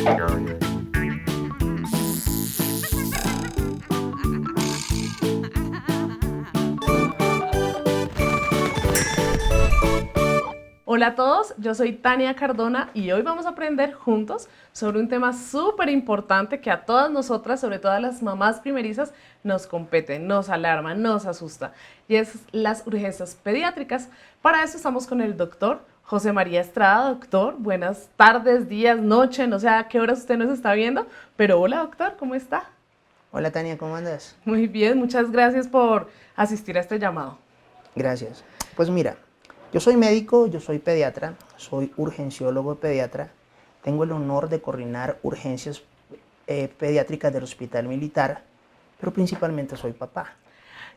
Hola a todos, yo soy Tania Cardona y hoy vamos a aprender juntos sobre un tema súper importante que a todas nosotras, sobre todo a las mamás primerizas, nos compete, nos alarma, nos asusta, y es las urgencias pediátricas. Para eso estamos con el doctor José María Estrada. Doctor, buenas tardes, días, noche, no sé a qué horas usted nos está viendo, pero hola doctor, ¿cómo está? Hola Tania, ¿cómo andas? Muy bien, muchas gracias por asistir a este llamado. Gracias. Pues mira, yo soy médico, yo soy pediatra, soy urgenciólogo pediatra, tengo el honor de coordinar urgencias pediátricas del Hospital Militar, pero principalmente soy papá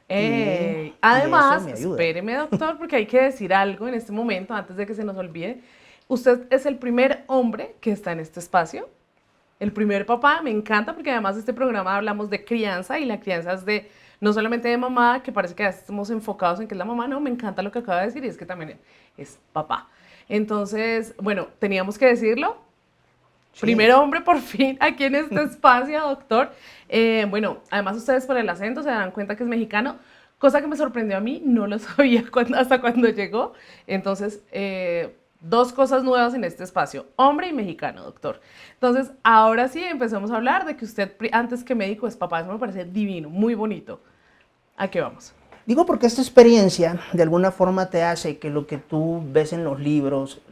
y eso Además, me ayuda. espéreme doctor, porque hay que decir algo en este momento, antes de que se nos olvide. Usted es el primer hombre que está en este espacio, el primer papá. Me encanta porque además de este programa hablamos de crianza, y la crianza es de, no solamente de mamá, que parece que ya estamos enfocados en que es la mamá. No, me encanta lo que acaba de decir, y es que también es papá. Entonces, bueno, teníamos que decirlo. Sí, Primer hombre por fin aquí en este espacio, doctor. Bueno, además ustedes por el acento se dan cuenta que es mexicano, cosa que me sorprendió a mí, no lo sabía hasta cuando llegó. Entonces, dos cosas nuevas en este espacio, hombre y mexicano, doctor. Entonces, ahora sí empecemos a hablar de que usted, antes que médico, es papá. Eso me parece divino, muy bonito. ¿A qué vamos? digo porque esta experiencia de alguna forma te hace que lo que tú ves en los libros,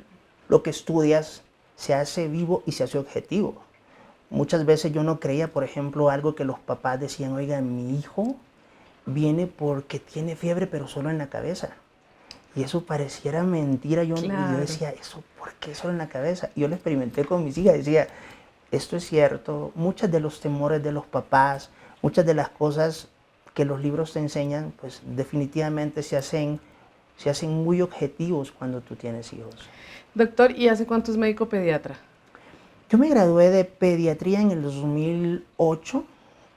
lo que estudias, se hace vivo y se hace objetivo. Muchas veces yo no creía, por ejemplo, algo que los papás decían: oiga, mi hijo viene porque tiene fiebre, pero solo en la cabeza. Y eso pareciera mentira. Yo Claro. decía, ¿eso por qué solo en la cabeza? Y yo lo experimenté con mis hijas. Decía, esto es cierto. Muchos de los temores de los papás, muchas de las cosas que los libros te enseñan, pues definitivamente se hacen muy objetivos cuando tú tienes hijos. Doctor, ¿y hace cuánto es médico pediatra? Yo me gradué de pediatría en el 2008,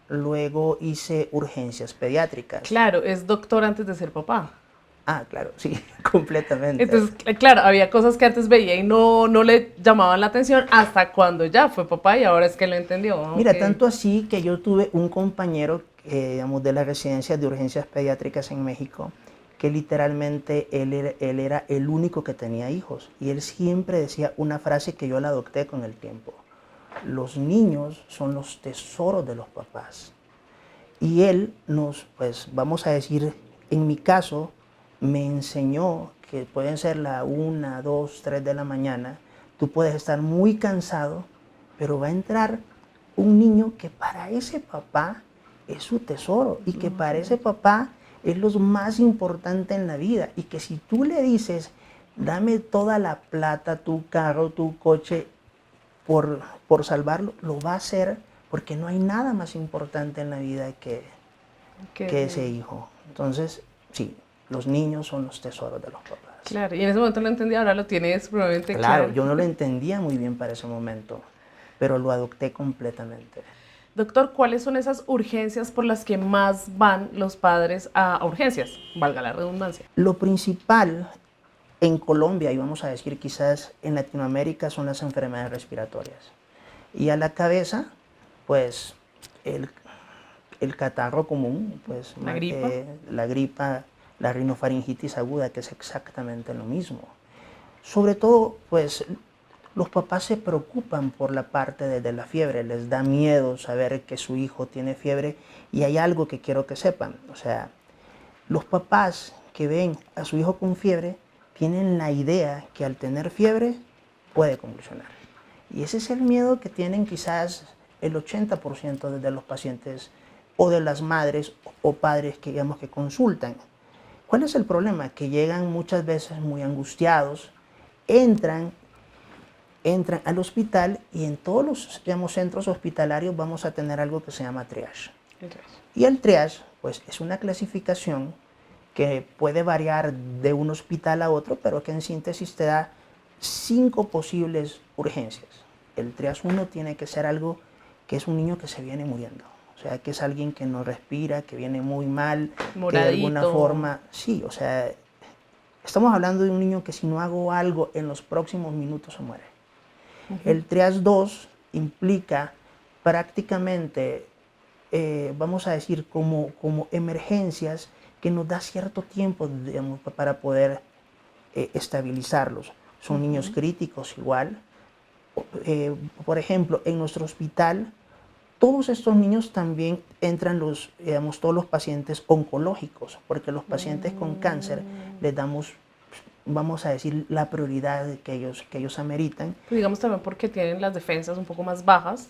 luego hice urgencias pediátricas. Claro, es doctor antes de ser papá. Ah, claro, sí, completamente. Entonces, claro, había cosas que antes veía y no le llamaban la atención hasta cuando ya fue papá y ahora es que lo entendió. Ah, ok. Mira, tanto así que yo tuve un compañero, digamos, de la residencia de urgencias pediátricas en México, que literalmente él era el único que tenía hijos. Y él siempre decía una frase que yo la adopté con el tiempo: los niños son los tesoros de los papás. Y él nos, pues vamos a decir, en mi caso, me enseñó que pueden ser la 1, 2, 3 de la mañana, tú puedes estar muy cansado, pero va a entrar un niño que para ese papá es su tesoro y que para ese papá es lo más importante en la vida, y que si tú le dices, dame toda la plata, tu carro, tu coche, por salvarlo, lo va a hacer, porque no hay nada más importante en la vida Qué que ese lindo. hijo. Entonces, sí, los niños son los tesoros de los papás. Claro, y en ese momento lo entendí, ahora lo tienes probablemente Claro, claro. yo no lo entendía muy bien para ese momento, pero lo adopté completamente. Doctor, ¿cuáles son esas urgencias por las que más van los padres a urgencias? Valga la redundancia. Lo principal en Colombia, y vamos a decir quizás en Latinoamérica, son las enfermedades respiratorias. Y a la cabeza, pues el, el catarro común, pues La gripa. la gripa, la rinofaringitis aguda, que es exactamente lo mismo. Sobre todo, pues los papás se preocupan por la parte de la fiebre, les da miedo saber que su hijo tiene fiebre. Y hay algo que quiero que sepan: o sea, los papás que ven a su hijo con fiebre tienen la idea que al tener fiebre puede convulsionar. Y ese es el miedo que tienen quizás el 80% de los pacientes o de las madres o padres que, digamos, que consultan. ¿Cuál es el problema? Que llegan muchas veces muy angustiados, entran al hospital, y en todos los, digamos, centros hospitalarios vamos a tener algo que se llama triage. Y el triage, pues, es una clasificación que puede variar de un hospital a otro, pero que en síntesis te da 5 posibles urgencias. El triage 1 tiene que ser algo que es un niño que se viene muriendo. O sea, que es alguien que no respira, que viene muy mal, que de alguna Moradito. forma, sí, o sea, estamos hablando de un niño que si no hago algo en los próximos minutos se muere. El triage 2 implica prácticamente, vamos a decir, como emergencias que nos da cierto tiempo, digamos, para poder estabilizarlos. Son niños críticos igual. Por ejemplo, en nuestro hospital, todos estos niños también entran digamos, todos los pacientes oncológicos, porque los pacientes con cáncer les damos, vamos a decir, la prioridad que ellos ameritan. Pues digamos también porque tienen las defensas un poco más bajas.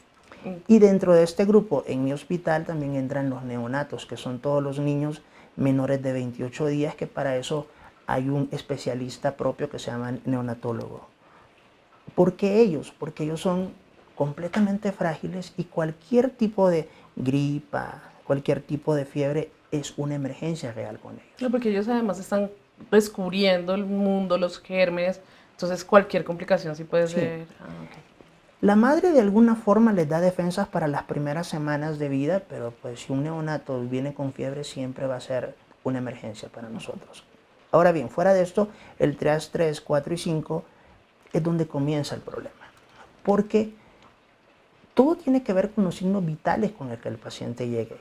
Y dentro de este grupo, en mi hospital, también entran los neonatos, que son todos los niños menores de 28 días, que para eso hay un especialista propio que se llama neonatólogo. ¿Por qué ellos? Porque ellos son completamente frágiles y cualquier tipo de gripa, cualquier tipo de fiebre es una emergencia real con ellos. No, porque ellos además están descubriendo el mundo, los gérmenes, entonces cualquier complicación sí puede ser. Okay. La madre de alguna forma les da defensas para las primeras semanas de vida, pero pues si un neonato viene con fiebre siempre va a ser una emergencia para nosotros. Ahora bien, fuera de esto, el triage 3, 4 y 5 es donde comienza el problema, porque todo tiene que ver con los signos vitales con el que el paciente llegue.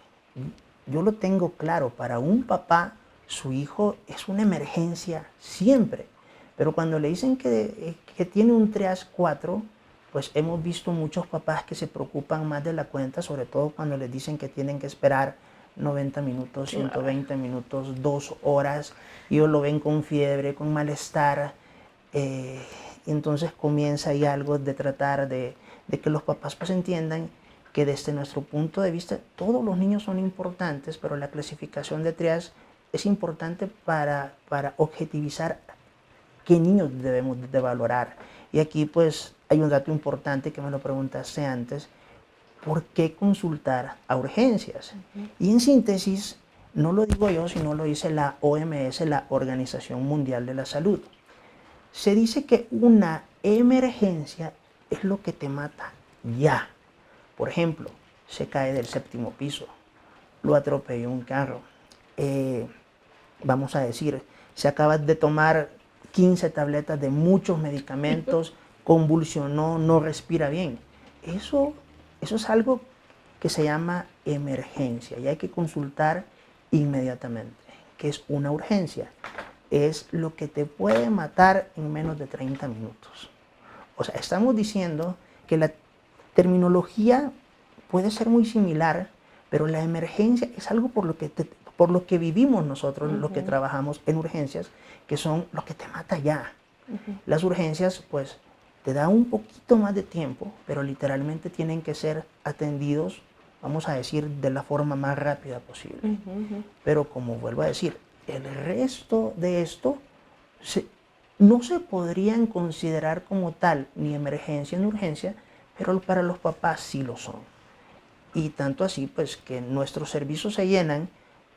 Yo lo tengo claro, para un papá, su hijo es una emergencia siempre, pero cuando le dicen que tiene un triage 4, pues hemos visto muchos papás que se preocupan más de la cuenta, sobre todo cuando les dicen que tienen que esperar 90 minutos, 120 minutos, 2 horas, y ellos lo ven con fiebre, con malestar, y entonces comienza ahí algo de tratar de que los papás pues entiendan que desde nuestro punto de vista todos los niños son importantes, pero la clasificación de triage es importante para objetivizar qué niños debemos de valorar. Y aquí pues hay un dato importante que me lo preguntaste antes: ¿por qué consultar a urgencias? Y en síntesis, no lo digo yo, sino lo dice la OMS, la Organización Mundial de la Salud. Se dice que una emergencia es lo que te mata ya. Por ejemplo, se cae del 7º piso, lo atropelló un carro, vamos a decir, se acaba de tomar 15 tabletas de muchos medicamentos, convulsionó, no respira bien. Eso es algo que se llama emergencia y hay que consultar inmediatamente, que es una urgencia. Es lo que te puede matar en menos de 30 minutos. O sea, estamos diciendo que la terminología puede ser muy similar, pero la emergencia es algo por lo que vivimos nosotros, los que trabajamos en urgencias, que son los que te mata ya. Las urgencias, pues, te da un poquito más de tiempo, pero literalmente tienen que ser atendidos, vamos a decir, de la forma más rápida posible. Pero como vuelvo a decir, el resto de esto no se podrían considerar como tal ni emergencia ni urgencia, pero para los papás sí lo son. Y tanto así, pues, que nuestros servicios se llenan,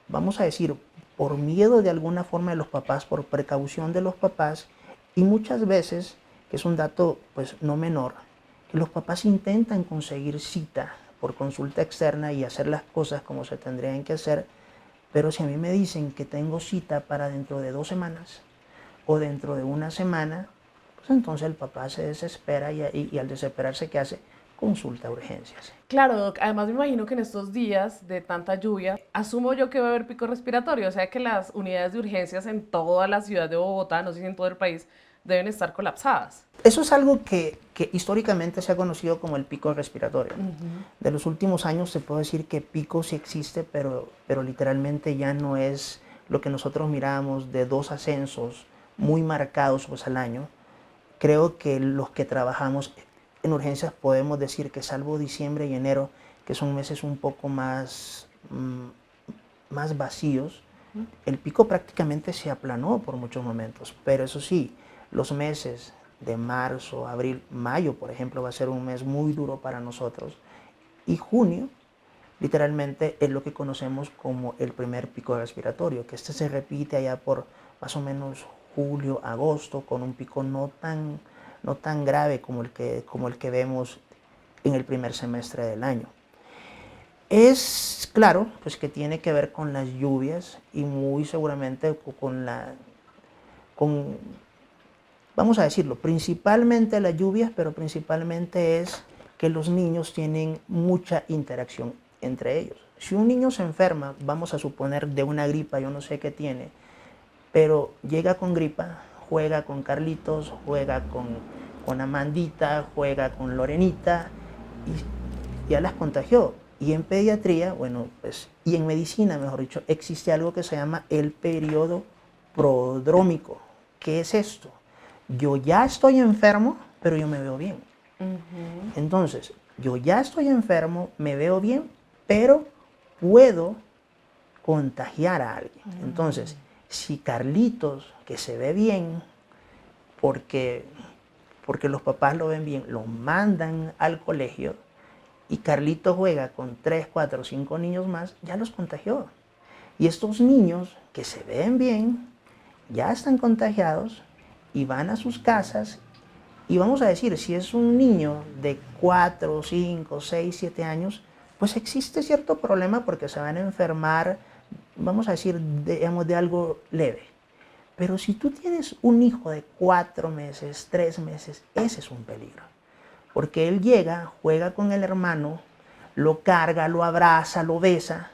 vamos a decir, por miedo de alguna forma de los papás, por precaución de los papás, y muchas veces, que es un dato pues no menor, que los papás intentan conseguir cita por consulta externa y hacer las cosas como se tendrían que hacer, pero si a mí me dicen que tengo cita para dentro de 2 semanas o dentro de 1 semana, pues entonces el papá se desespera y al desesperarse, ¿qué hace? Consulta a urgencias. Claro, Doc. Además me imagino que en estos días de tanta lluvia, asumo yo que va a haber pico respiratorio, o sea que las unidades de urgencias en toda la ciudad de Bogotá, no sé si en todo el país, deben estar colapsadas. Eso es algo que históricamente se ha conocido como el pico respiratorio. De los últimos años se puede decir que pico sí existe, pero literalmente ya no es lo que nosotros miramos de 2 ascensos muy marcados pues, al año. Creo que los que trabajamos en urgencias podemos decir que salvo diciembre y enero, que son meses un poco más vacíos, el pico prácticamente se aplanó por muchos momentos. Pero eso sí, los meses de marzo, abril, mayo, por ejemplo, va a ser un mes muy duro para nosotros. Y junio, literalmente, es lo que conocemos como el primer pico respiratorio, que este se repite allá por más o menos julio, agosto, con un pico no tan grave como el que vemos en el primer semestre del año. Es claro pues, que tiene que ver con las lluvias y muy seguramente vamos a decirlo, principalmente las lluvias, pero principalmente es que los niños tienen mucha interacción entre ellos. Si un niño se enferma, vamos a suponer de una gripa, yo no sé qué tiene, pero llega con gripa, juega con Carlitos, juega con Amandita, juega con Lorenita y ya las contagió. Y en pediatría, bueno, pues, y en medicina, mejor dicho, existe algo que se llama el periodo prodrómico. ¿Qué es esto? Yo ya estoy enfermo, pero yo me veo bien. Entonces, yo ya estoy enfermo, me veo bien, pero puedo contagiar a alguien. Entonces, si Carlitos, que se ve bien, porque los papás lo ven bien, lo mandan al colegio y Carlitos juega con 3, 4, 5 niños más, ya los contagió. Y estos niños que se ven bien, ya están contagiados y van a sus casas. Y vamos a decir, si es un niño de 4, 5, 6, 7 años, pues existe cierto problema porque se van a enfermar, vamos a decir, digamos, de algo leve. Pero si tú tienes un hijo de 4 meses, 3 meses, ese es un peligro. Porque él llega, juega con el hermano, lo carga, lo abraza, lo besa.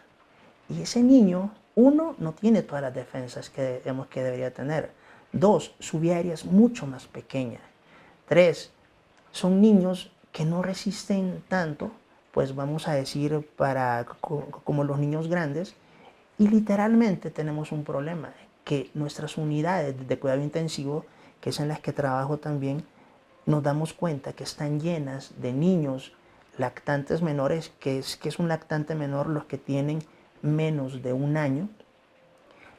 Y ese niño, uno, no tiene todas las defensas que debería tener. Dos, su vía aérea es mucho más pequeña. Tres, son niños que no resisten tanto, pues vamos a decir, como los niños grandes. Y literalmente tenemos un problema, que nuestras unidades de cuidado intensivo, que es en las que trabajo también, nos damos cuenta que están llenas de niños lactantes menores, que es un lactante menor los que tienen menos de 1 año,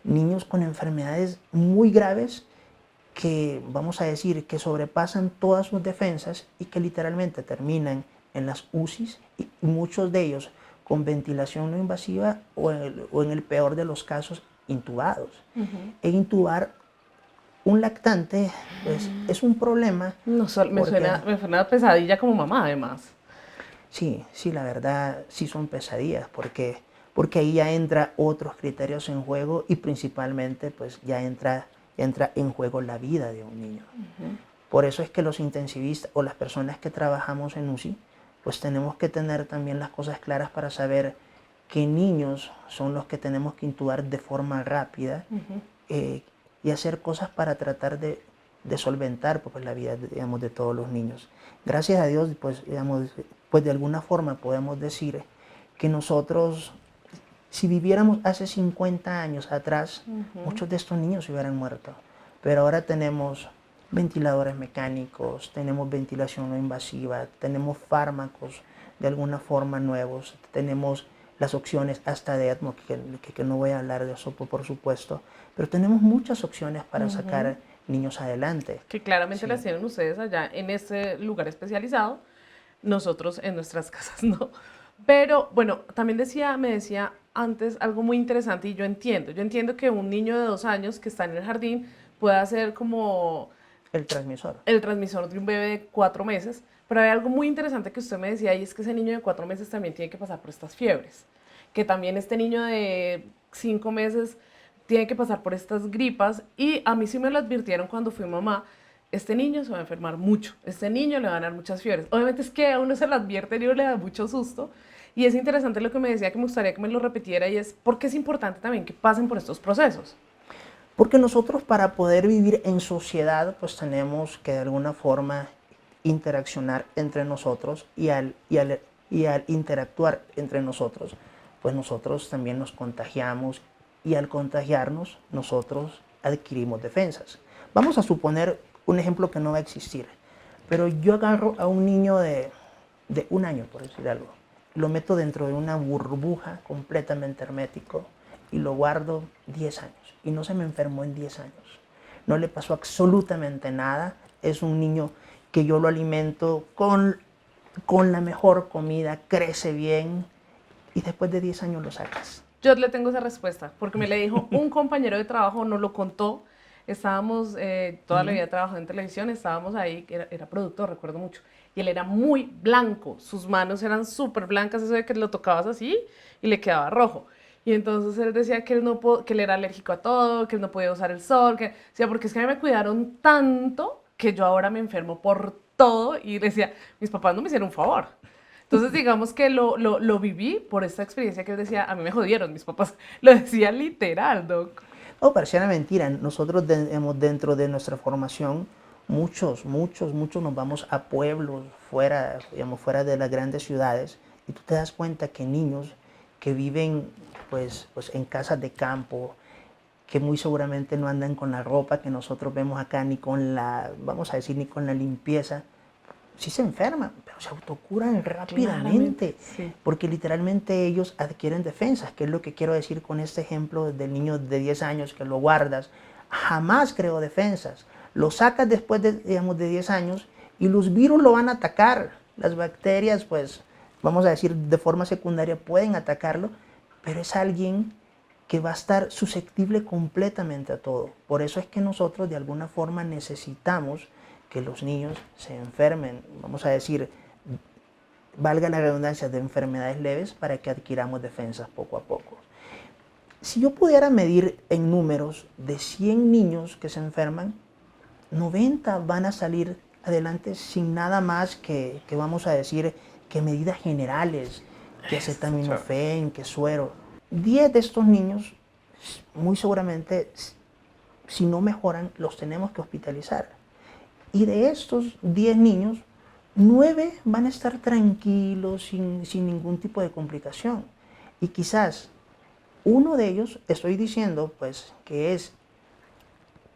niños con enfermedades muy graves que vamos a decir que sobrepasan todas sus defensas y que literalmente terminan en las UCIs y muchos de ellos con ventilación no invasiva o en el peor de los casos intubados. E intubar un lactante pues, es un problema. No, me suena pesadilla como mamá además. Sí, la verdad sí son pesadillas porque ahí ya entra otros criterios en juego y principalmente pues ya entra en juego la vida de un niño. Por eso es que los intensivistas o las personas que trabajamos en UCI, pues tenemos que tener también las cosas claras para saber qué niños son los que tenemos que intubar de forma rápida y hacer cosas para tratar de solventar pues, la vida, digamos, de todos los niños. Gracias a Dios, pues, digamos, pues de alguna forma podemos decir que nosotros, si viviéramos hace 50 años atrás, muchos de estos niños se hubieran muerto. Pero ahora tenemos ventiladores mecánicos, tenemos ventilación no invasiva, tenemos fármacos de alguna forma nuevos, tenemos las opciones hasta de ECMO, que no voy a hablar de eso por supuesto, pero tenemos muchas opciones para sacar niños adelante. Que claramente las tienen ustedes allá en este lugar especializado, nosotros en nuestras casas no. Pero bueno, también me decía antes algo muy interesante y yo entiendo que un niño de 2 años que está en el jardín pueda ser como el transmisor de un bebé de 4 meses, pero hay algo muy interesante que usted me decía y es que ese niño de 4 meses también tiene que pasar por estas fiebres, que también este niño de 5 meses tiene que pasar por estas gripas y a mí sí me lo advirtieron cuando fui mamá, este niño se va a enfermar mucho, este niño le van a dar muchas fiebres. Obviamente es que a uno se lo advierte y le da mucho susto. Y es interesante lo que me decía, que me gustaría que me lo repitiera, y es porque es importante también que pasen por estos procesos. Porque nosotros para poder vivir en sociedad, pues tenemos que de alguna forma interaccionar entre nosotros y al interactuar entre nosotros, pues nosotros también nos contagiamos y al contagiarnos nosotros adquirimos defensas. Vamos a suponer un ejemplo que no va a existir, pero yo agarro a un niño de 1 año, por decir algo, lo meto dentro de una burbuja completamente hermético y lo guardo 10 años y no se me enfermó en 10 años. No le pasó absolutamente nada, es un niño que yo lo alimento con la mejor comida, crece bien y después de 10 años lo sacas. Yo le tengo esa respuesta, porque me le dijo un compañero de trabajo, nos lo contó. Estábamos, toda la vida trabajando en televisión, estábamos ahí, era productor, recuerdo mucho, y él era muy blanco, sus manos eran súper blancas, eso de que lo tocabas así y le quedaba rojo. Y entonces él decía que que él era alérgico a todo, que él no podía usar el sol, porque es que a mí me cuidaron tanto que yo ahora me enfermo por todo y decía, mis papás no me hicieron un favor. Entonces, digamos que lo viví por esta experiencia que él decía, a mí me jodieron, mis papás lo decían literal, Doc. No, pareciera mentira. Nosotros dentro de nuestra formación, muchos nos vamos a pueblos fuera, digamos, fuera de las grandes ciudades y tú te das cuenta que niños que viven pues en casas de campo, que muy seguramente no andan con la ropa que nosotros vemos acá, ni con la, vamos a decir, ni con la limpieza, sí se enferman, pero se autocuran rápidamente, Sí. porque literalmente ellos adquieren defensas, que es lo que quiero decir con este ejemplo del niño de 10 años que lo guardas. Jamás creó defensas. Lo sacas después de, digamos, de 10 años y los virus lo van a atacar. Las bacterias, pues, vamos a decir, de forma secundaria pueden atacarlo, pero es alguien que va a estar susceptible completamente a todo. Por eso es que nosotros de alguna forma necesitamos que los niños se enfermen, vamos a decir, valga la redundancia, de enfermedades leves para que adquiramos defensas poco a poco. Si yo pudiera medir en números de 100 niños que se enferman, 90 van a salir adelante sin nada más que vamos a decir, que medidas generales, que acetaminofén, que suero. 10 de estos niños, muy seguramente, si no mejoran, los tenemos que hospitalizar. Y de estos 10 niños, 9 van a estar tranquilos, sin ningún tipo de complicación. Y quizás uno de ellos, estoy diciendo, pues, que es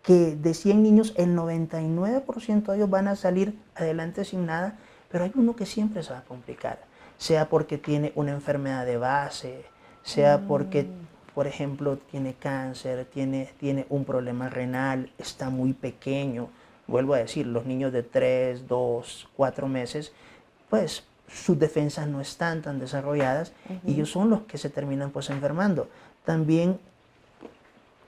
que de 100 niños, el 99% de ellos van a salir adelante sin nada, pero hay uno que siempre se va a complicar, sea porque tiene una enfermedad de base, sea porque, por ejemplo, tiene cáncer, tiene un problema renal, está muy pequeño. Vuelvo a decir, los niños de 3, 2, 4 meses, pues sus defensas no están tan desarrolladas y ellos son los que se terminan pues enfermando. También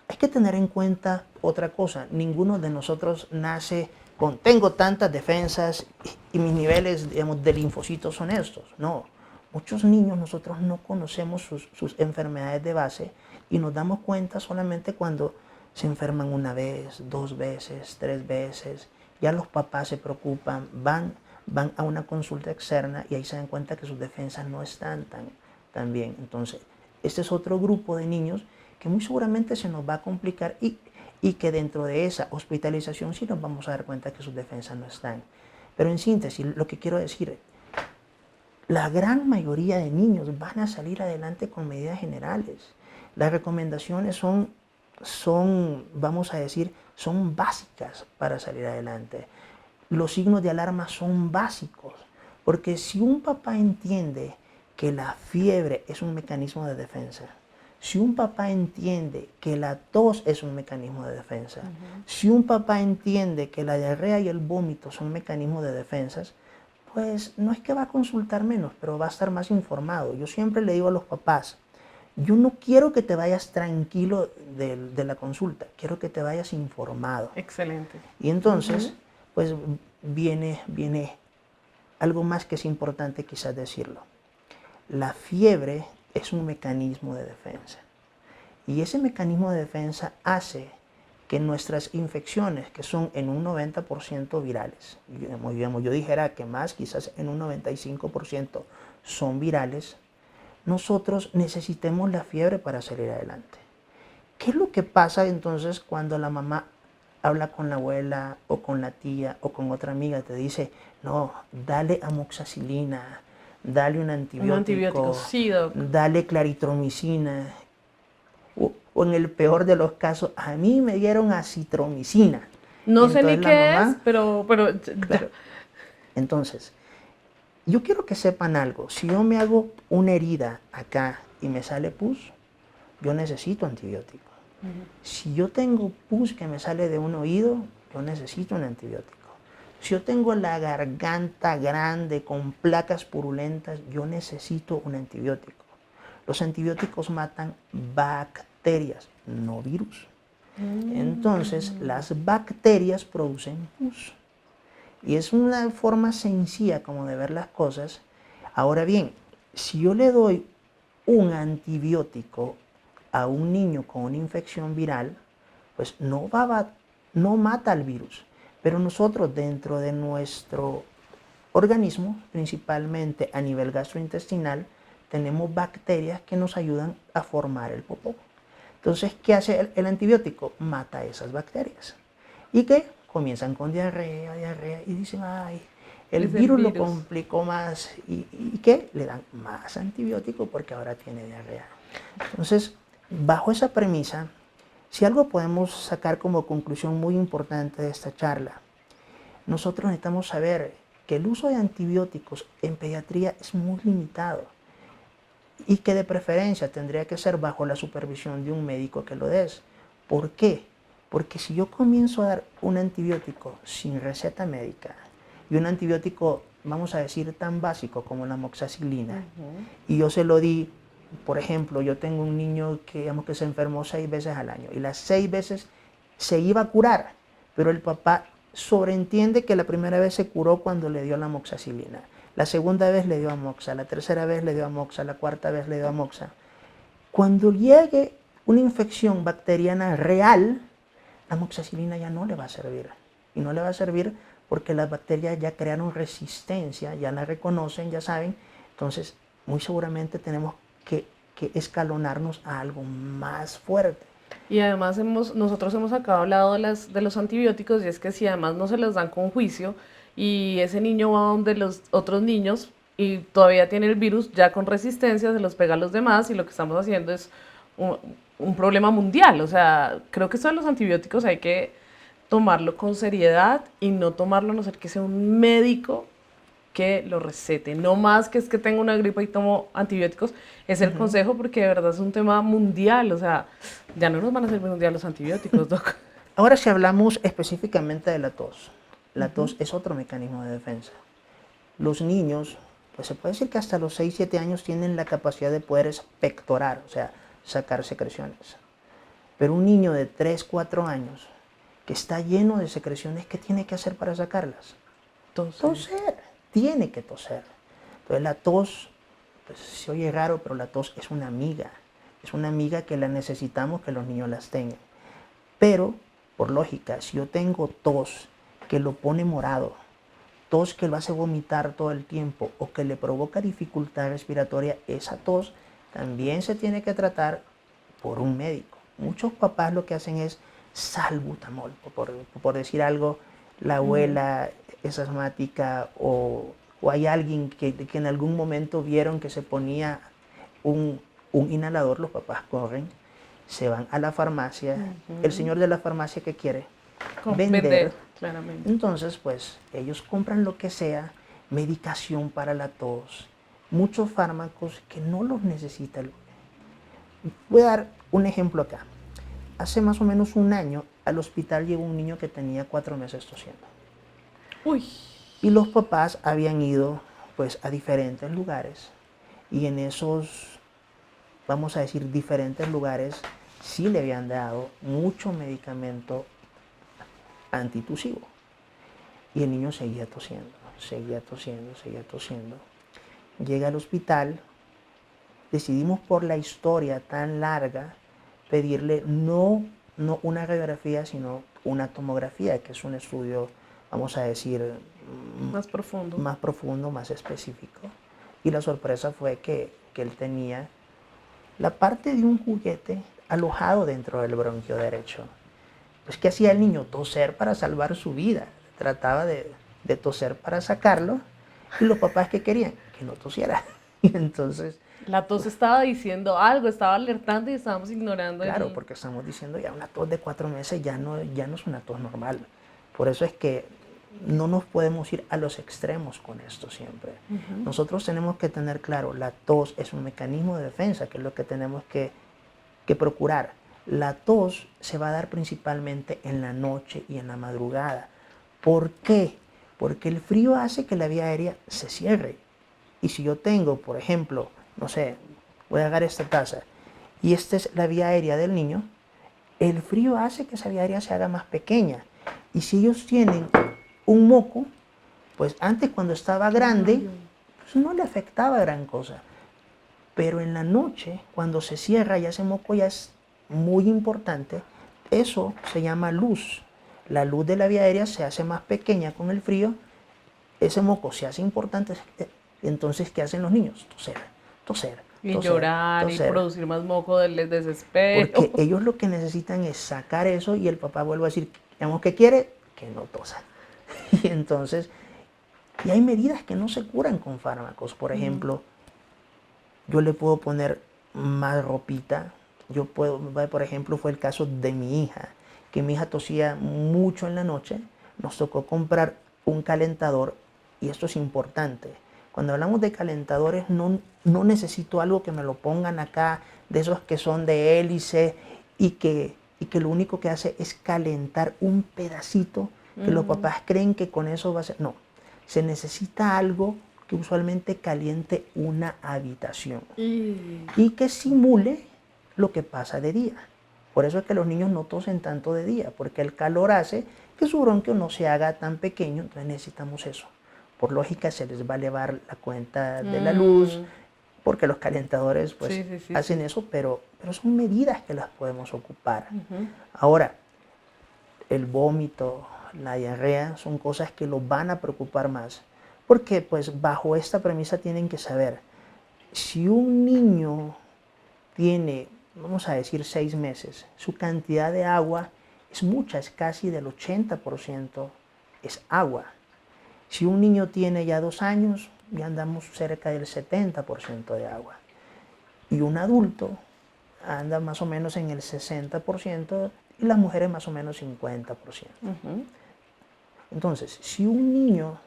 hay que tener en cuenta otra cosa, ninguno de nosotros nace con tengo tantas defensas y mis niveles, digamos, de linfocitos son estos. No, muchos niños nosotros no conocemos sus enfermedades de base y nos damos cuenta solamente cuando se enferman una vez, 2 veces, 3 veces. Ya los papás se preocupan, van a una consulta externa y ahí se dan cuenta que sus defensas no están tan bien. Entonces, este es otro grupo de niños que muy seguramente se nos va a complicar y que dentro de esa hospitalización sí nos vamos a dar cuenta que sus defensas no están. Pero en síntesis, lo que quiero decir, la gran mayoría de niños van a salir adelante con medidas generales. Las recomendaciones son, vamos a decir, son básicas para salir adelante. Los signos de alarma son básicos, porque si un papá entiende que la fiebre es un mecanismo de defensa, si un papá entiende que la tos es un mecanismo de defensa, si un papá entiende que la diarrea y el vómito son mecanismos de defensas, pues no es que va a consultar menos, pero va a estar más informado. Yo siempre le digo a los papás, yo no quiero que te vayas tranquilo de la consulta, quiero que te vayas informado. Excelente. Y entonces, pues viene algo más que es importante quizás decirlo. La fiebre es un mecanismo de defensa. Y ese mecanismo de defensa hace que nuestras infecciones, que son en un 90% virales, yo dijera que más, quizás en un 95% son virales, nosotros necesitemos la fiebre para salir adelante. ¿Qué es lo que pasa entonces cuando la mamá habla con la abuela o con la tía o con otra amiga? Te dice, no, dale amoxicilina, dale un antibiótico, Sí, Doc. dale claritromicina. O en el peor de los casos, a mí me dieron acitromicina. No sé Entonces ni la qué mamá, es, pero claro. Entonces, yo quiero que sepan algo. Si yo me hago una herida acá y me sale pus, yo necesito antibiótico. Si yo tengo pus que me sale de un oído, yo necesito un antibiótico. Si yo tengo la garganta grande con placas purulentas, yo necesito un antibiótico. Los antibióticos matan bacterias, no virus. Entonces, las bacterias producen pus. Y es una forma sencilla como de ver las cosas. Ahora bien, si yo le doy un antibiótico a un niño con una infección viral, pues no mata al virus, Pero nosotros dentro de nuestro organismo, principalmente a nivel gastrointestinal, tenemos bacterias que nos ayudan a formar el popó. Entonces, ¿qué hace el antibiótico? Mata esas bacterias. ¿Y qué? Comienzan con diarrea, diarrea, y dicen, ay, el Es el virus lo virus. complicó más. ¿Y qué? Le dan más antibiótico porque ahora tiene diarrea. Entonces, bajo esa premisa, si algo podemos sacar como conclusión muy importante de esta charla, nosotros necesitamos saber que el uso de antibióticos en pediatría es muy limitado y que de preferencia tendría que ser bajo la supervisión de un médico que lo des. ¿Por qué? Porque si yo comienzo a dar un antibiótico sin receta médica y un antibiótico, vamos a decir, tan básico como la amoxicilina, y yo se lo di, por ejemplo, yo tengo un niño que, digamos, que se enfermó 6 veces al año y las 6 veces se iba a curar, pero el papá sobreentiende que la primera vez se curó cuando le dio la amoxicilina. La segunda vez le dio amoxa, la tercera vez le dio amoxa, la cuarta vez le dio amoxa. Cuando llegue una infección bacteriana real, la amoxicilina ya no le va a servir. Y no le va a servir porque las bacterias ya crearon resistencia, ya la reconocen, ya saben. Entonces, muy seguramente tenemos que escalonarnos a algo más fuerte. Y además nosotros hemos acá hablado de los antibióticos y es que si además no se los dan con juicio y ese niño va donde los otros niños y todavía tiene el virus ya con resistencia, se los pega a los demás y lo que estamos haciendo es un problema mundial. O sea, creo que esto de los antibióticos hay que tomarlo con seriedad y no tomarlo a no ser que sea un médico que lo recete. No más que es que tengo una gripa y tomo antibióticos, es el consejo porque de verdad es un tema mundial. O sea, ya no nos van a servir un día los antibióticos, Doc. Ahora si hablamos específicamente de la tos es otro mecanismo de defensa. Los niños, pues se puede decir que hasta los 6, 7 años tienen la capacidad de poder expectorar, o sea, sacar secreciones. Pero un niño de 3, 4 años que está lleno de secreciones, ¿qué tiene que hacer para sacarlas? Toser, tiene que toser. Entonces la tos, pues se oye raro, pero la tos es una amiga que la necesitamos que los niños las tengan. Pero, por lógica, si yo tengo tos que lo pone morado, tos que lo hace vomitar todo el tiempo o que le provoca dificultad respiratoria, esa tos también se tiene que tratar por un médico. Muchos papás lo que hacen es salbutamol, por decir algo, la abuela es asmática o hay alguien que en algún momento vieron que se ponía un inhalador, los papás corren, se van a la farmacia, el señor de la farmacia ¿qué quiere? Vender. Claramente. Entonces, pues, ellos compran lo que sea, medicación para la tos, muchos fármacos que no los necesita el bebé. Voy a dar un ejemplo acá. Hace más o menos un año al hospital llegó un niño que tenía 4 meses tosiendo. Uy. Y los papás habían ido pues a diferentes lugares y en esos, vamos a decir, diferentes lugares sí le habían dado mucho medicamento antitusivo. Y el niño seguía tosiendo, seguía tosiendo, seguía tosiendo. Llega al hospital, decidimos por la historia tan larga pedirle no una radiografía, sino una tomografía, que es un estudio, vamos a decir, más profundo, más específico. Y la sorpresa fue que él tenía la parte de un juguete alojado dentro del bronquio derecho. Pues, ¿qué hacía el niño? Toser para salvar su vida. Trataba de toser para sacarlo. Y los papás, ¿qué querían? Que no tosiera. Y entonces... La tos estaba diciendo algo, estaba alertando y estábamos ignorando. Claro, porque estamos diciendo ya una tos de 4 meses ya no es una tos normal. Por eso es que no nos podemos ir a los extremos con esto siempre. Nosotros tenemos que tener claro, la tos es un mecanismo de defensa, que es lo que tenemos que procurar. La tos se va a dar principalmente en la noche y en la madrugada. ¿Por qué? Porque el frío hace que la vía aérea se cierre. Y si yo tengo, por ejemplo, no sé, voy a agarrar esta taza y esta es la vía aérea del niño, el frío hace que esa vía aérea se haga más pequeña. Y si ellos tienen un moco, pues antes cuando estaba grande, pues no le afectaba gran cosa. Pero en la noche, cuando se cierra, ya ese moco ya es muy importante, eso se llama luz. la luz de la vía aérea se hace más pequeña con el frío, ese moco se hace importante, entonces ¿qué hacen los niños? Toser, toser, Y toser, llorar y toser. producir más moco del desespero. Porque ellos lo que necesitan es sacar eso y el papá vuelve a decir, digamos, ¿qué quiere? Que no tosa. Y entonces, y hay medidas que no se curan con fármacos. Por ejemplo, yo le puedo poner más ropita. Yo puedo, por ejemplo, fue el caso de mi hija, que mi hija tosía mucho en la noche. Nos tocó comprar un calentador y esto es importante. Cuando hablamos de calentadores, no necesito algo que me lo pongan acá, de esos que son de hélice y que lo único que hace es calentar un pedacito que los papás creen que con eso va a ser. No, se necesita algo que usualmente caliente una habitación y que simule lo que pasa de día. Por eso es que los niños no tosen tanto de día, porque el calor hace que su bronquio no se haga tan pequeño, entonces necesitamos eso. Por lógica se les va a elevar la cuenta de la luz, porque los calentadores pues hacen eso, pero son medidas que las podemos ocupar. Ahora, el vómito, la diarrea son cosas que los van a preocupar más, porque pues bajo esta premisa tienen que saber, si un niño tiene, vamos a decir, 6 meses, su cantidad de agua es mucha, es casi del 80% es agua. Si un niño tiene ya 2 años, ya andamos cerca del 70% de agua. Y un adulto anda más o menos en el 60% y las mujeres más o menos 50%. Entonces, si un niño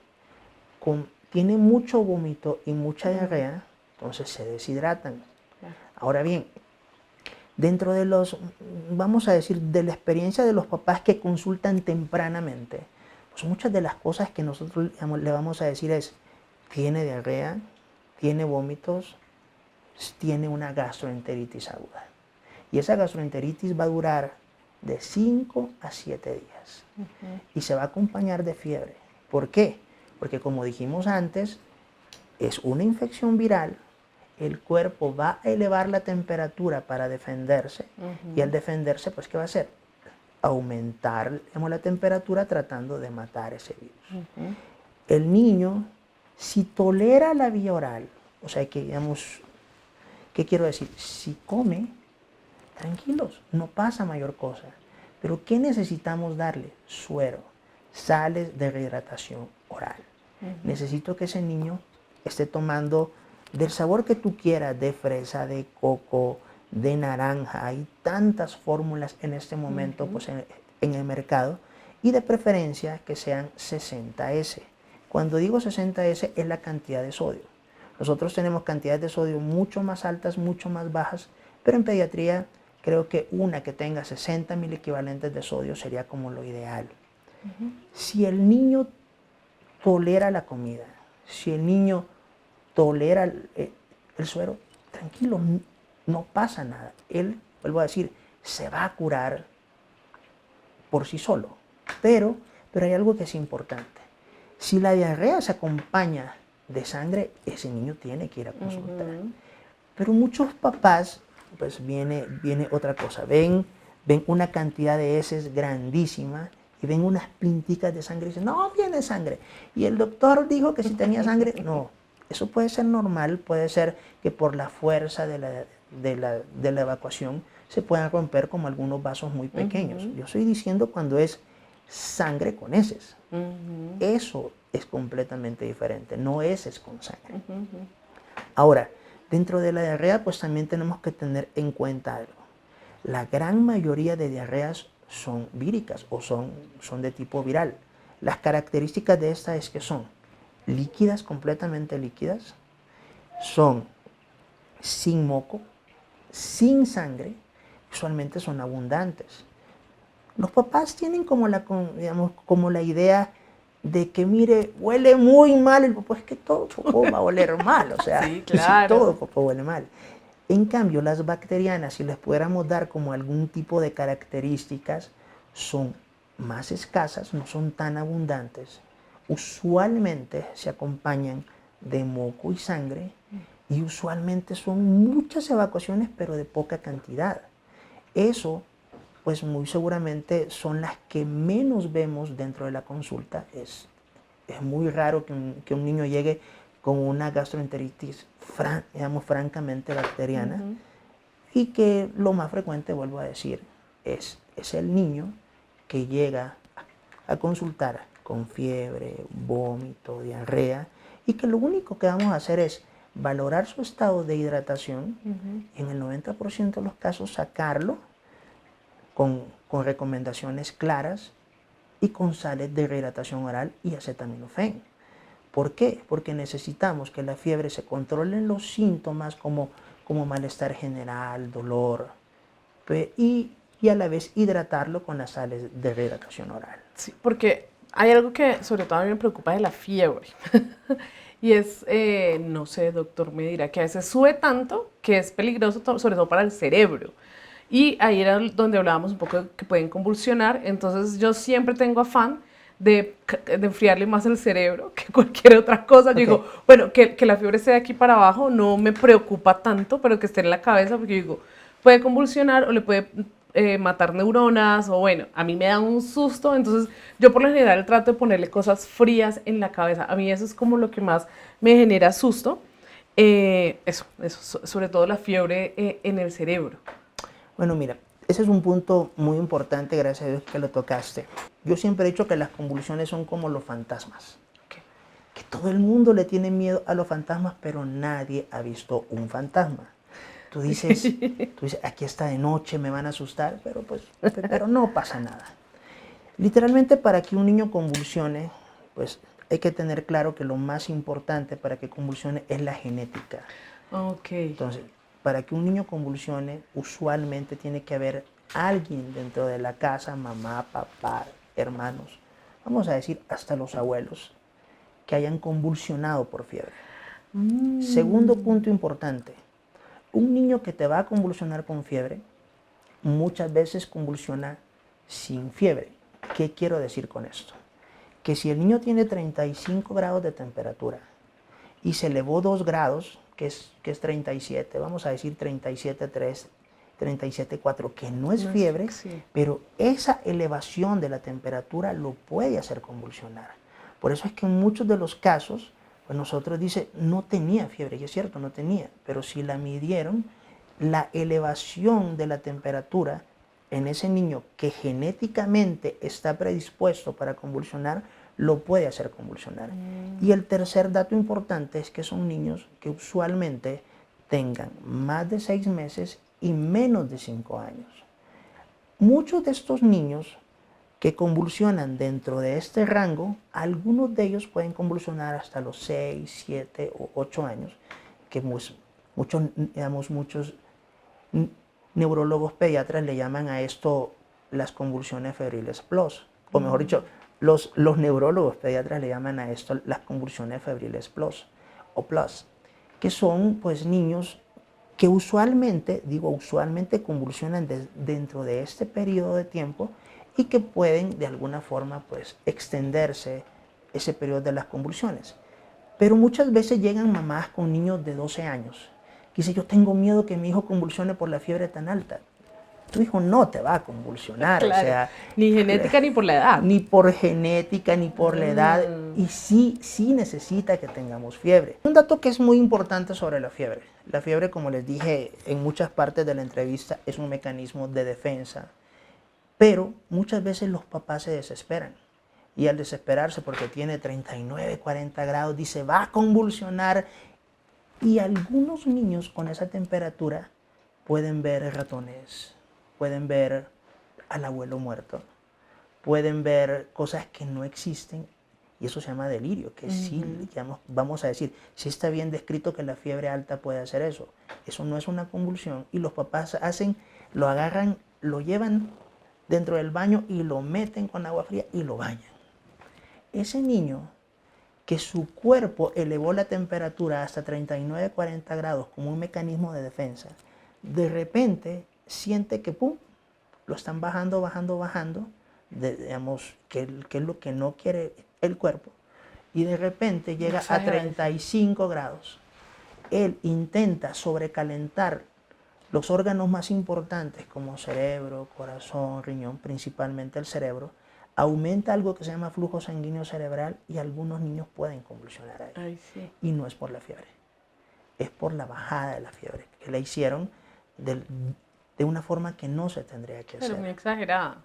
tiene mucho vómito y mucha diarrea, entonces se deshidratan. Ahora bien, dentro de vamos a decir, de la experiencia de los papás que consultan tempranamente, pues muchas de las cosas que nosotros le vamos a decir es, tiene diarrea, tiene vómitos, tiene una gastroenteritis aguda. Y esa gastroenteritis va a durar de 5 a 7 días. Y se va a acompañar de fiebre. ¿Por qué? Porque como dijimos antes, es una infección viral, el cuerpo va a elevar la temperatura para defenderse, y al defenderse, pues, ¿qué va a hacer? Aumentar, digamos, la temperatura tratando de matar ese virus. El niño, si tolera la vía oral, o sea, que, digamos, ¿qué quiero decir? Si come, tranquilos, no pasa mayor cosa. Pero ¿qué necesitamos darle? Suero, sales de rehidratación oral. Necesito que ese niño esté tomando del sabor que tú quieras, de fresa, de coco, de naranja. Hay tantas fórmulas en este momento pues, en el mercado, y de preferencia que sean 60S. Cuando digo 60S es la cantidad de sodio. Nosotros tenemos cantidades de sodio mucho más altas, mucho más bajas, pero en pediatría creo que una que tenga 60 miliequivalentes de sodio sería como lo ideal. Si el niño tolera la comida, si el niño tolera el suero, tranquilo, no pasa nada. Él, vuelvo a decir, se va a curar por sí solo. Pero hay algo que es importante. Si la diarrea se acompaña de sangre, ese niño tiene que ir a consultar. Pero muchos papás, pues viene otra cosa. Ven una cantidad de heces grandísima y ven unas pinticas de sangre y dicen, no tiene sangre. Y el doctor dijo que si tenía sangre, no. Eso puede ser normal, puede ser que por la fuerza de la evacuación se puedan romper como algunos vasos muy pequeños. Yo estoy diciendo cuando es sangre con heces. Eso es completamente diferente, no heces con sangre. Ahora, dentro de la diarrea, pues también tenemos que tener en cuenta algo. La gran mayoría de diarreas son víricas o son de tipo viral. Las características de esta es que son líquidas, completamente líquidas, son sin moco, sin sangre, usualmente son abundantes. Los papás tienen como la idea de que, mire, huele muy mal el popó, es que todo popó va a oler mal, o sea, sí, claro. todo popó huele mal. En cambio, las bacterianas, si les pudiéramos dar como algún tipo de características, son más escasas, no son tan abundantes. Usualmente se acompañan de moco y sangre y usualmente son muchas evacuaciones, pero de poca cantidad. Eso pues muy seguramente son las que menos vemos dentro de la consulta. Es muy raro que un niño llegue con una gastroenteritis, digamos, francamente bacteriana, y que lo más frecuente, vuelvo a decir, es el niño que llega a consultar con fiebre, vómito, diarrea, y que lo único que vamos a hacer es valorar su estado de hidratación, en el 90% de los casos sacarlo con recomendaciones claras y con sales de rehidratación oral y acetaminofén. ¿Por qué? Porque necesitamos que la fiebre se controlen los síntomas como malestar general, dolor, y a la vez hidratarlo con las sales de rehidratación oral. Sí, porque hay algo que sobre todo a mí me preocupa de la fiebre. Y es, no sé, doctor, me dirá que a veces sube tanto que es peligroso, sobre todo para el cerebro. Y ahí era donde hablábamos un poco de que pueden convulsionar. Entonces yo siempre tengo afán de enfriarle más el cerebro que cualquier otra cosa. Yo digo, bueno, que la fiebre esté de aquí para abajo no me preocupa tanto, pero que esté en la cabeza, porque yo digo, puede convulsionar o le puede matar neuronas, o bueno, a mí me da un susto. Entonces yo por lo general trato de ponerle cosas frías en la cabeza. A mí eso es como lo que más me genera susto. Eso, sobre todo la fiebre en el cerebro. Bueno, mira, ese es un punto muy importante, gracias a Dios que lo tocaste. Yo siempre he dicho que las convulsiones son como los fantasmas. Que todo el mundo le tiene miedo a los fantasmas, pero nadie ha visto un fantasma. Tú dices, aquí está de noche, me van a asustar, pero no pasa nada. Literalmente, para que un niño convulsione, pues hay que tener claro que lo más importante para que convulsione es la genética. Entonces, para que un niño convulsione, usualmente tiene que haber alguien dentro de la casa, mamá, papá, hermanos, vamos a decir hasta los abuelos, que hayan convulsionado por fiebre. Segundo punto importante, un niño que te va a convulsionar con fiebre, muchas veces convulsiona sin fiebre. ¿Qué quiero decir con esto? Que si el niño tiene 35 grados de temperatura y se elevó 2 grados, que es 37, vamos a decir 37,3, 37,4, que no es fiebre, pero esa elevación de la temperatura lo puede hacer convulsionar. Por eso es que en muchos de los casos, pues nosotros dice, no tenía fiebre, y es cierto, no tenía, pero si la midieron, la elevación de la temperatura en ese niño que genéticamente está predispuesto para convulsionar, lo puede hacer convulsionar. Y el tercer dato importante es que son niños que usualmente tengan más de 6 meses y menos de 5 años. Muchos de estos niños que convulsionan dentro de este rango, algunos de ellos pueden convulsionar hasta los 6, 7 o 8 años, que muchos neurólogos pediatras le llaman a esto las convulsiones febriles plus, o mejor dicho, los neurólogos pediatras le llaman a esto las convulsiones febriles plus, que son pues niños que usualmente convulsionan dentro de este periodo de tiempo y que pueden de alguna forma pues extenderse ese periodo de las convulsiones. Pero muchas veces llegan mamás con niños de 12 años que dicen, yo tengo miedo que mi hijo convulsione por la fiebre tan alta. Tu hijo no te va a convulsionar, claro, o sea, ni genética ni por la edad. Ni por genética, ni por la edad, y sí necesita que tengamos fiebre. Un dato que es muy importante sobre la fiebre, como les dije en muchas partes de la entrevista, es un mecanismo de defensa, pero muchas veces los papás se desesperan, y al desesperarse porque tiene 39, 40 grados, dice, va a convulsionar, y algunos niños con esa temperatura pueden ver ratones, pueden ver al abuelo muerto, pueden ver cosas que no existen, y eso se llama delirio, que sí, vamos a decir, sí está bien descrito que la fiebre alta puede hacer eso. Eso no es una convulsión, y los papás lo agarran, lo llevan dentro del baño y lo meten con agua fría y lo bañan. Ese niño que su cuerpo elevó la temperatura hasta 39, 40 grados como un mecanismo de defensa, de repente siente que ¡pum!, lo están bajando, digamos, que es lo que no quiere el cuerpo, y de repente llega a 35 grados. Él intenta sobrecalentar Los órganos más importantes como cerebro, corazón, riñón, principalmente el cerebro, aumenta algo que se llama flujo sanguíneo cerebral y algunos niños pueden convulsionar ahí. Ay, sí. Y no es por la fiebre, es por la bajada de la fiebre, que la hicieron de una forma que no se tendría que Pero hacer. muy exagerada.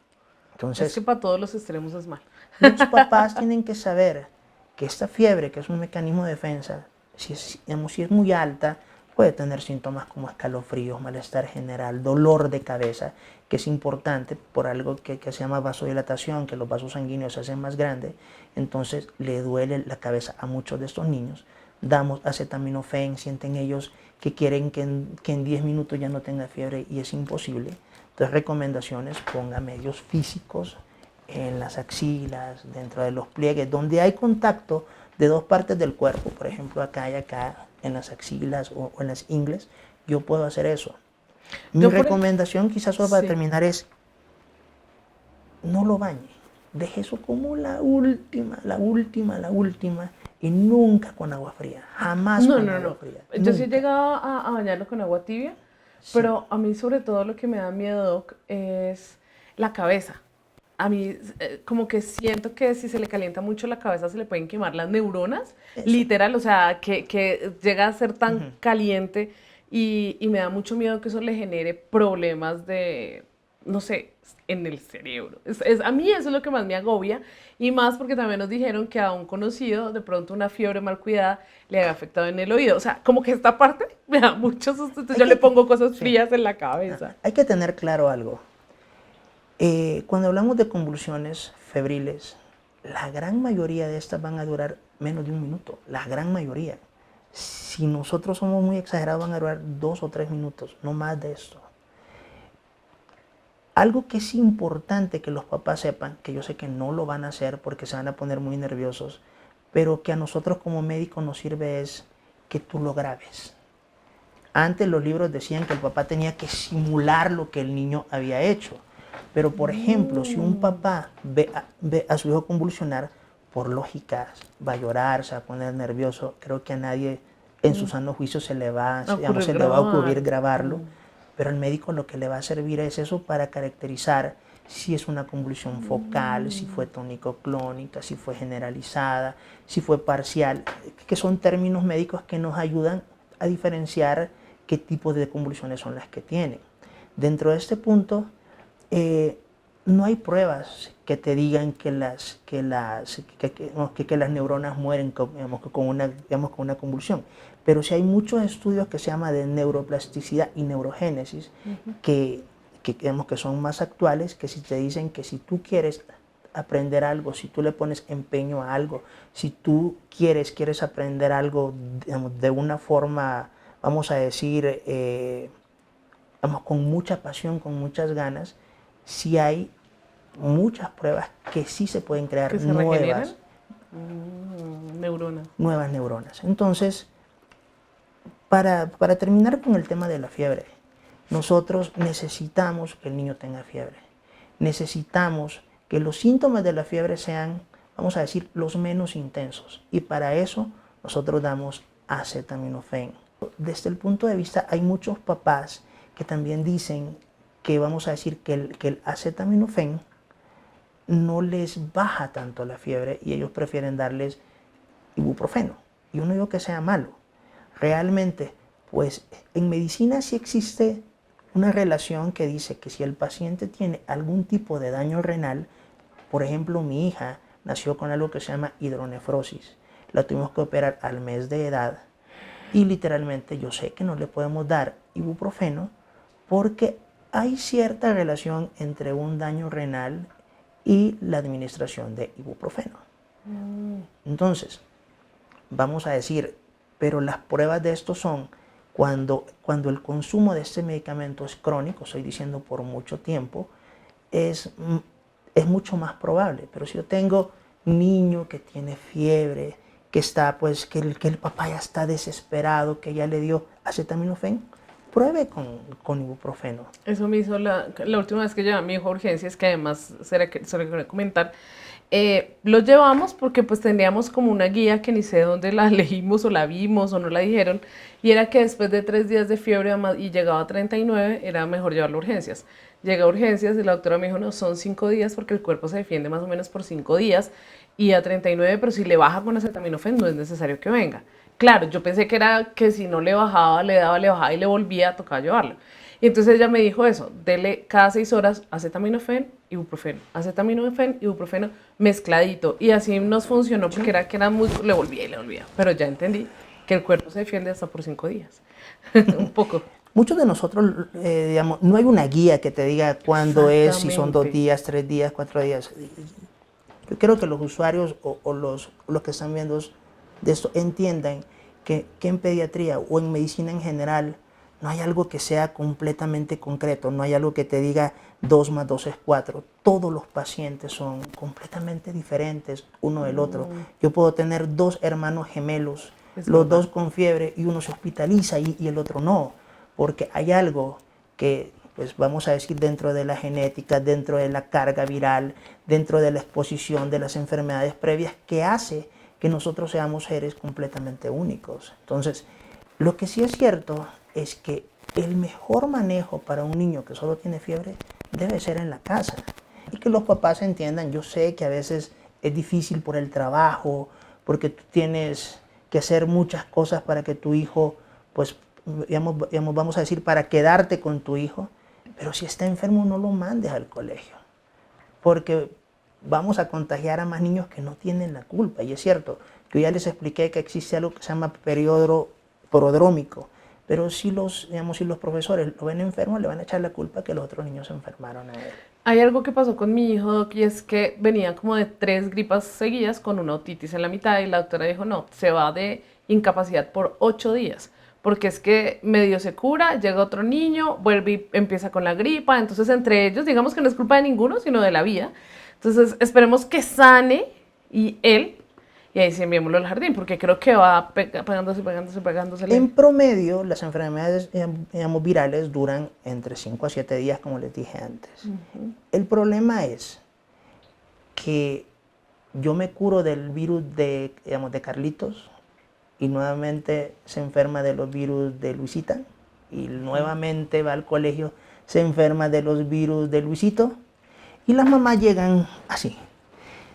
Entonces, Es que para todos los extremos es mal. los papás tienen que saber que esta fiebre, que es un mecanismo de defensa, si es muy alta, puede tener síntomas como escalofríos, malestar general, dolor de cabeza, que es importante por algo que se llama vasodilatación, que los vasos sanguíneos se hacen más grandes, entonces le duele la cabeza a muchos de estos niños. Damos acetaminofén, sienten ellos que quieren que en 10 minutos ya no tenga fiebre y es imposible. Entonces, recomendaciones, ponga medios físicos en las axilas, dentro de los pliegues, donde hay contacto de dos partes del cuerpo, por ejemplo acá y acá, en las axilas o en las ingles, yo puedo hacer eso. Mi recomendación, quizás solo para terminar, es no lo bañe. Deje eso como la última, y nunca con agua fría, jamás con agua fría. Yo sí he llegado a bañarlo con agua tibia, sí. Pero a mí sobre todo lo que me da miedo, Doc, es la cabeza. A mí como que siento que si se le calienta mucho la cabeza se le pueden quemar las neuronas, literal, o sea, que llega a ser tan caliente y me da mucho miedo que eso le genere problemas de, no sé, en el cerebro. A mí eso es lo que más me agobia y más porque también nos dijeron que a un conocido de pronto una fiebre mal cuidada le había afectado en el oído. O sea, como que esta parte me da mucho susto, entonces yo le pongo cosas frías en la cabeza. Hay que tener claro algo. Cuando hablamos de convulsiones febriles, la gran mayoría de estas van a durar menos de un minuto, la gran mayoría. Si nosotros somos muy exagerados van a durar 2 o 3 minutos, no más de esto. Algo que es importante que los papás sepan, que yo sé que no lo van a hacer porque se van a poner muy nerviosos, pero que a nosotros como médicos nos sirve es que tú lo grabes. Antes los libros decían que el papá tenía que simular lo que el niño había hecho. Pero, por ejemplo, si un papá ve a su hijo convulsionar, por lógica va a llorar, se va a poner nervioso. Creo que a nadie en su sano juicio se le va a ocurrir grabarlo. Pero al médico lo que le va a servir es eso para caracterizar si es una convulsión focal, si fue tónico-clónica, si fue generalizada, si fue parcial, que son términos médicos que nos ayudan a diferenciar qué tipo de convulsiones son las que tienen. Dentro de este punto, no hay pruebas que te digan que las neuronas mueren con una convulsión, pero sí hay muchos estudios que se llaman de neuroplasticidad y neurogénesis que son más actuales, que si te dicen que si tú quieres aprender algo, si tú le pones empeño a algo, si tú quieres aprender algo de una forma, vamos a decir, con mucha pasión, con muchas ganas, sí hay muchas pruebas que sí se pueden crear nuevas neuronas. Entonces, para terminar con el tema de la fiebre, nosotros necesitamos que el niño tenga fiebre. Necesitamos que los síntomas de la fiebre sean, vamos a decir, los menos intensos. Y para eso nosotros damos acetaminofén. Desde el punto de vista, hay muchos papás que también dicen que, vamos a decir, que el acetaminofén no les baja tanto la fiebre y ellos prefieren darles ibuprofeno. Y yo no digo que sea malo. Realmente, pues en medicina sí existe una relación que dice que si el paciente tiene algún tipo de daño renal, por ejemplo, mi hija nació con algo que se llama hidronefrosis. La tuvimos que operar al mes de edad y literalmente yo sé que no le podemos dar ibuprofeno porque hay cierta relación entre un daño renal y la administración de ibuprofeno. Entonces, vamos a decir, pero las pruebas de esto son cuando el consumo de este medicamento es crónico, estoy diciendo por mucho tiempo, es mucho más probable. Pero si yo tengo niño que tiene fiebre, que está, pues, que el papá ya está desesperado, que ya le dio acetaminofén, pruebe con ibuprofeno. Eso me hizo la última vez que llevé a mi hijo a urgencias, que además se le quería comentar, Lo llevamos porque pues teníamos como una guía que ni sé dónde la leímos o la vimos o no la dijeron, y era que después de 3 días de fiebre y llegaba a 39, era mejor llevarlo a urgencias. Llega a urgencias y la doctora me dijo, no, son 5 días porque el cuerpo se defiende más o menos por 5 días, y a 39, pero si le baja con acetaminofén no es necesario que venga. Claro, yo pensé que era que si no le bajaba, le daba, le bajaba y le volvía a tocar llevarlo. Y entonces ella me dijo eso, dele cada 6 horas acetaminofén, ibuprofeno, ibuprofeno mezcladito. Y así nos funcionó porque era muy, le volvía y le volvía. Pero ya entendí que el cuerpo se defiende hasta por 5 días. Un poco. Muchos de nosotros, digamos, no hay una guía que te diga cuándo es, si son 2 días, 3 días, 4 días. Yo creo que los usuarios o los que están viendo de esto entiendan que en pediatría o en medicina en general no hay algo que sea completamente concreto, no hay algo que te diga 2 más 2 es 4. Todos los pacientes son completamente diferentes uno del otro. Yo puedo tener 2 hermanos gemelos, los 2 con fiebre, y uno se hospitaliza y el otro no, porque hay algo que, pues vamos a decir, dentro de la genética, dentro de la carga viral, dentro de la exposición de las enfermedades previas, que hace que nosotros seamos seres completamente únicos. Entonces, lo que sí es cierto es que el mejor manejo para un niño que solo tiene fiebre debe ser en la casa. Y que los papás entiendan. Yo sé que a veces es difícil por el trabajo, porque tú tienes que hacer muchas cosas para que tu hijo, pues, vamos a decir, para quedarte con tu hijo. Pero si está enfermo, no lo mandes al colegio, porque vamos a contagiar a más niños que no tienen la culpa. Y es cierto, yo ya les expliqué que existe algo que se llama periodo prodrómico, pero si los profesores lo ven enfermo, le van a echar la culpa que los otros niños se enfermaron a él. Hay algo que pasó con mi hijo, Doc, y es que venía como de 3 gripas seguidas con una otitis en la mitad, y la doctora dijo, no, se va de incapacidad por 8 días, porque es que medio se cura, llega otro niño, vuelve y empieza con la gripa, entonces entre ellos, digamos que no es culpa de ninguno, sino de la vida. Entonces esperemos que sane y él, y ahí sí enviémoslo al jardín, porque creo que va pegándose. En promedio, las enfermedades, digamos, virales duran entre 5 a 7 días, como les dije antes. El problema es que yo me curo del virus de Carlitos, y nuevamente se enferma de los virus de Luisita, y nuevamente va al colegio, se enferma de los virus de Luisito, y las mamás llegan así.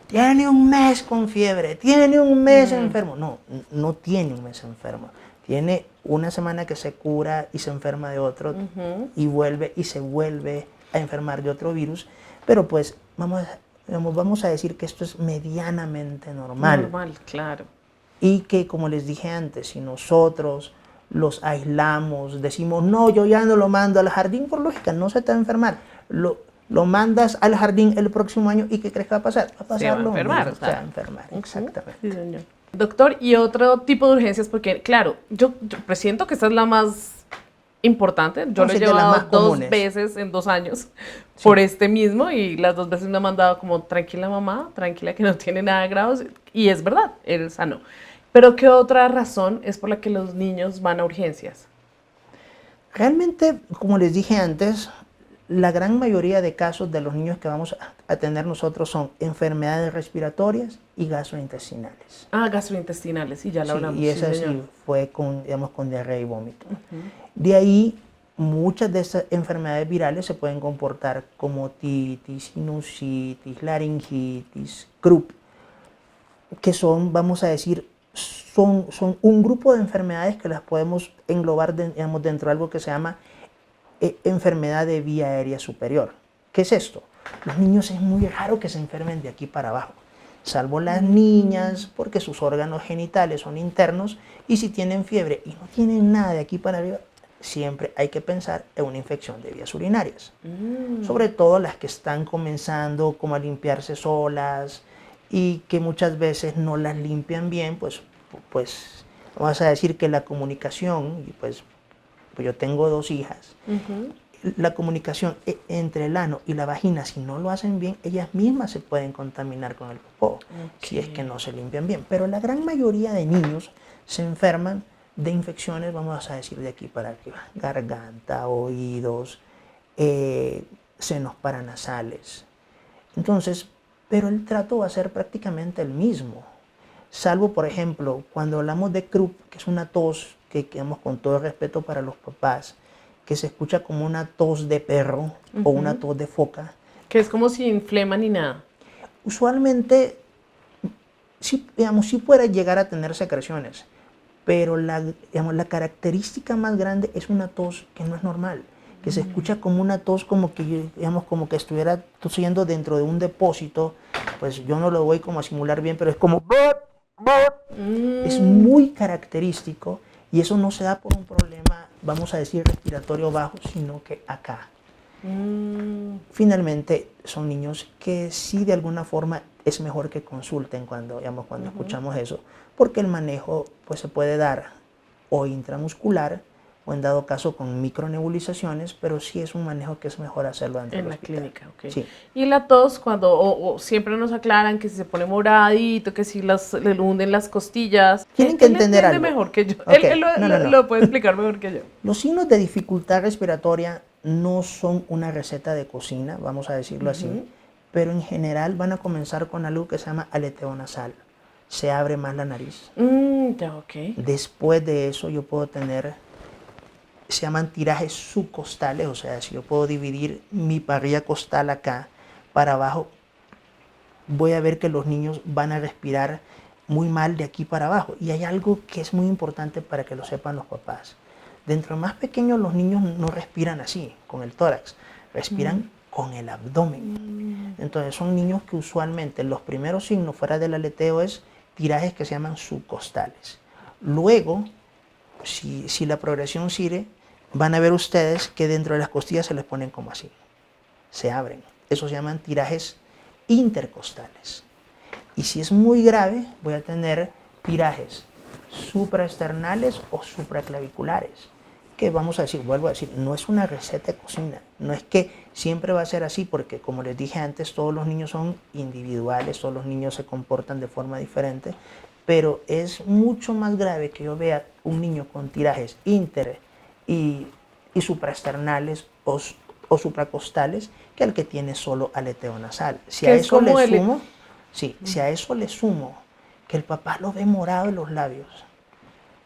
Tiene un mes con fiebre, tiene un mes enfermo. No, no tiene un mes enfermo. Tiene una semana que se cura y se enferma de otro, y vuelve y se vuelve a enfermar de otro virus. Pero pues vamos a decir que esto es medianamente normal. Normal, claro. Y que, como les dije antes, si nosotros los aislamos, decimos, no, yo ya no lo mando al jardín, por lógica, no se te va a enfermar. Lo mandas al jardín el próximo año, y ¿qué crees que va a pasar? Va a pasar lo mismo, se va a enfermar, exactamente. Sí, señor. Doctor, y otro tipo de urgencias, porque claro, yo presiento que esta es la más importante. Yo lo he llevado 2 veces en 2 años por este mismo, y las 2 veces me ha mandado como, tranquila mamá, tranquila que no tiene nada de graves, y es verdad, él sanó. Pero ¿qué otra razón es por la que los niños van a urgencias? Realmente, como les dije antes, la gran mayoría de casos de los niños que vamos a tener nosotros son enfermedades respiratorias y gastrointestinales. Ah, gastrointestinales, sí, ya lo hablamos. Y esa sí fue con diarrea y vómito. De ahí, muchas de esas enfermedades virales se pueden comportar como otitis, sinusitis, laringitis, croup, que son, vamos a decir, son un grupo de enfermedades que las podemos englobar dentro de algo que se llama enfermedad de vía aérea superior. ¿Qué es esto? Los niños es muy raro que se enfermen de aquí para abajo, salvo las niñas, porque sus órganos genitales son internos, y si tienen fiebre y no tienen nada de aquí para arriba, siempre hay que pensar en una infección de vías urinarias. Sobre todo las que están comenzando como a limpiarse solas, y que muchas veces no las limpian bien, pues vamos a decir que la comunicación, y pues yo tengo 2 hijas, la comunicación entre el ano y la vagina, si no lo hacen bien, ellas mismas se pueden contaminar con el popó, si es que no se limpian bien. Pero la gran mayoría de niños se enferman de infecciones, vamos a decir, de aquí para arriba: garganta, oídos, senos paranasales. Entonces, pero el trato va a ser prácticamente el mismo. Salvo, por ejemplo, cuando hablamos de croup, que es una tos que, digamos, con todo el respeto para los papás, que se escucha como una tos de perro o una tos de foca. Que es como si inflema ni nada. Usualmente, sí, digamos, sí puede llegar a tener secreciones, pero digamos, la característica más grande es una tos que no es normal, que se escucha como una tos como que, digamos, como que estuviera tosiendo dentro de un depósito. Pues yo no lo voy como a simular bien, pero es como... Es muy característico y eso no se da por un problema, vamos a decir, respiratorio bajo, sino que acá. Finalmente, son niños que sí de alguna forma es mejor que consulten cuando, digamos, cuando escuchamos eso, porque el manejo pues, se puede dar o intramuscular o en dado caso con micronebulizaciones, pero sí es un manejo que es mejor hacerlo dentro En del la hospital. clínica, ok. Sí. Y la tos, cuando o siempre nos aclaran que si se pone moradito, que si le hunden las costillas. Tienen que Él entender entiende algo. mejor que yo. Ok, Él no. lo puede explicar mejor que yo. Los signos de dificultad respiratoria no son una receta de cocina, vamos a decirlo así, pero en general van a comenzar con algo que se llama aleteo nasal. Se abre más la nariz. Ya, ok. Después de eso yo puedo tener, se llaman tirajes subcostales, o sea, si yo puedo dividir mi parrilla costal acá para abajo, voy a ver que los niños van a respirar muy mal de aquí para abajo. Y hay algo que es muy importante para que lo sepan los papás. Dentro de más pequeños los niños no respiran así, con el tórax, respiran con el abdomen. Entonces son niños que usualmente los primeros signos fuera del aleteo es tirajes que se llaman subcostales. Luego, si la progresión sigue, van a ver ustedes que dentro de las costillas se les ponen como así, se abren. Eso se llaman tirajes intercostales. Y si es muy grave, voy a tener tirajes supraesternales o supraclaviculares, que vamos a decir, vuelvo a decir, no es una receta de cocina, no es que siempre va a ser así, porque como les dije antes, todos los niños son individuales, todos los niños se comportan de forma diferente, pero es mucho más grave que yo vea un niño con tirajes inter y supraesternales o supracostales que al que tiene solo aleteo nasal. Si a eso le sumo, si a eso le sumo que el papá lo ve morado en los labios,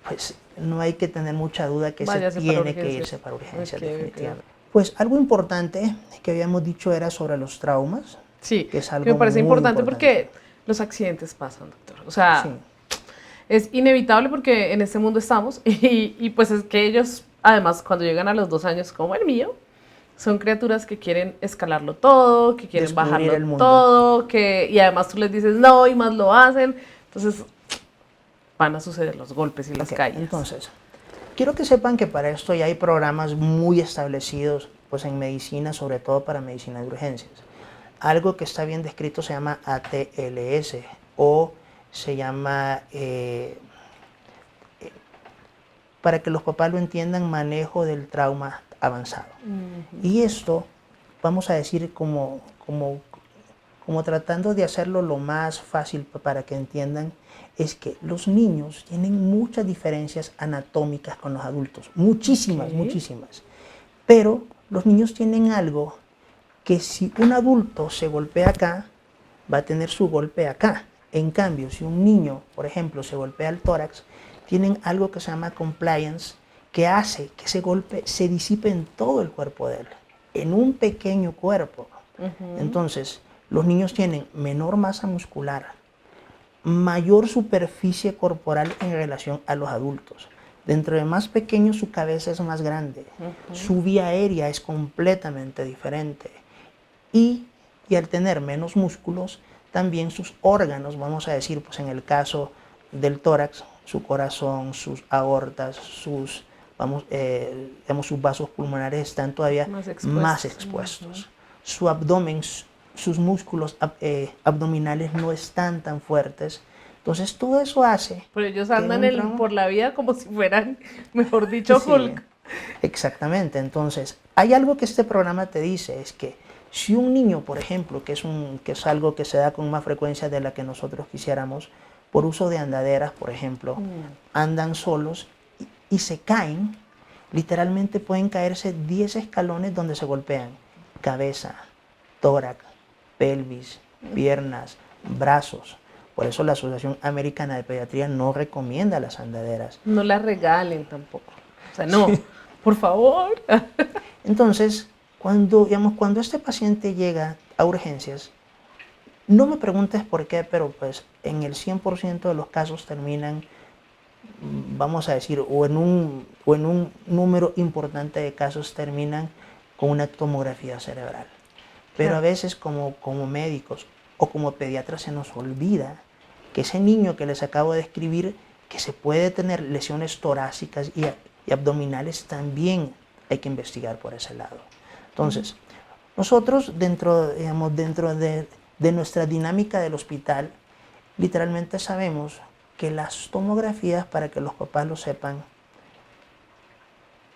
pues no hay que tener mucha duda que se tiene que irse para urgencia, definitivamente. Pues algo importante que habíamos dicho era sobre los traumas. Sí, que es algo me parece muy importante porque los accidentes pasan, doctor. O sea, es inevitable porque en este mundo estamos y pues es que ellos, además, cuando llegan a los 2 años, como el mío, son criaturas que quieren escalarlo todo, que quieren Descubrir bajarlo todo, y además tú les dices no y más lo hacen. Entonces van a suceder los golpes y las caídas. Entonces, quiero que sepan que para esto ya hay programas muy establecidos pues, en medicina, sobre todo para medicina de urgencias. Algo que está bien descrito se llama ATLS o se llama, para que los papás lo entiendan, manejo del trauma avanzado. Y esto, vamos a decir, como tratando de hacerlo lo más fácil para que entiendan, es que los niños tienen muchas diferencias anatómicas con los adultos, muchísimas. Pero los niños tienen algo que si un adulto se golpea acá, va a tener su golpe acá. En cambio, si un niño, por ejemplo, se golpea el tórax, tienen algo que se llama compliance, que hace que ese golpe se disipe en todo el cuerpo de él, en un pequeño cuerpo. Entonces, los niños tienen menor masa muscular, mayor superficie corporal en relación a los adultos. Dentro de más pequeño, su cabeza es más grande, su vía aérea es completamente diferente. Y al tener menos músculos, también sus órganos, vamos a decir, pues en el caso del tórax, su corazón, sus aortas, sus vasos pulmonares están todavía más expuestos. Su abdomen, sus músculos abdominales no están tan fuertes. Entonces todo eso hace... Pero ellos andan por la vida como si fueran, mejor dicho, Hulk. Exactamente. Entonces, hay algo que este programa te dice, es que si un niño, por ejemplo, que es algo que se da con más frecuencia de la que nosotros quisiéramos, por uso de andaderas, por ejemplo, andan solos y se caen, literalmente pueden caerse 10 escalones donde se golpean cabeza, tórax, pelvis, piernas, brazos. Por eso la Asociación Americana de Pediatría no recomienda las andaderas. No la regalen tampoco. O sea, no, por favor. Entonces, cuando este paciente llega a urgencias, no me preguntes por qué, pero pues en el 100% de los casos terminan, vamos a decir, o en un número importante de casos terminan con una tomografía cerebral. Pero a veces como médicos o como pediatras se nos olvida que ese niño que les acabo de describir, que se puede tener lesiones torácicas y abdominales, también hay que investigar por ese lado. Entonces, nosotros dentro de nuestra dinámica del hospital, literalmente sabemos que las tomografías, para que los papás lo sepan,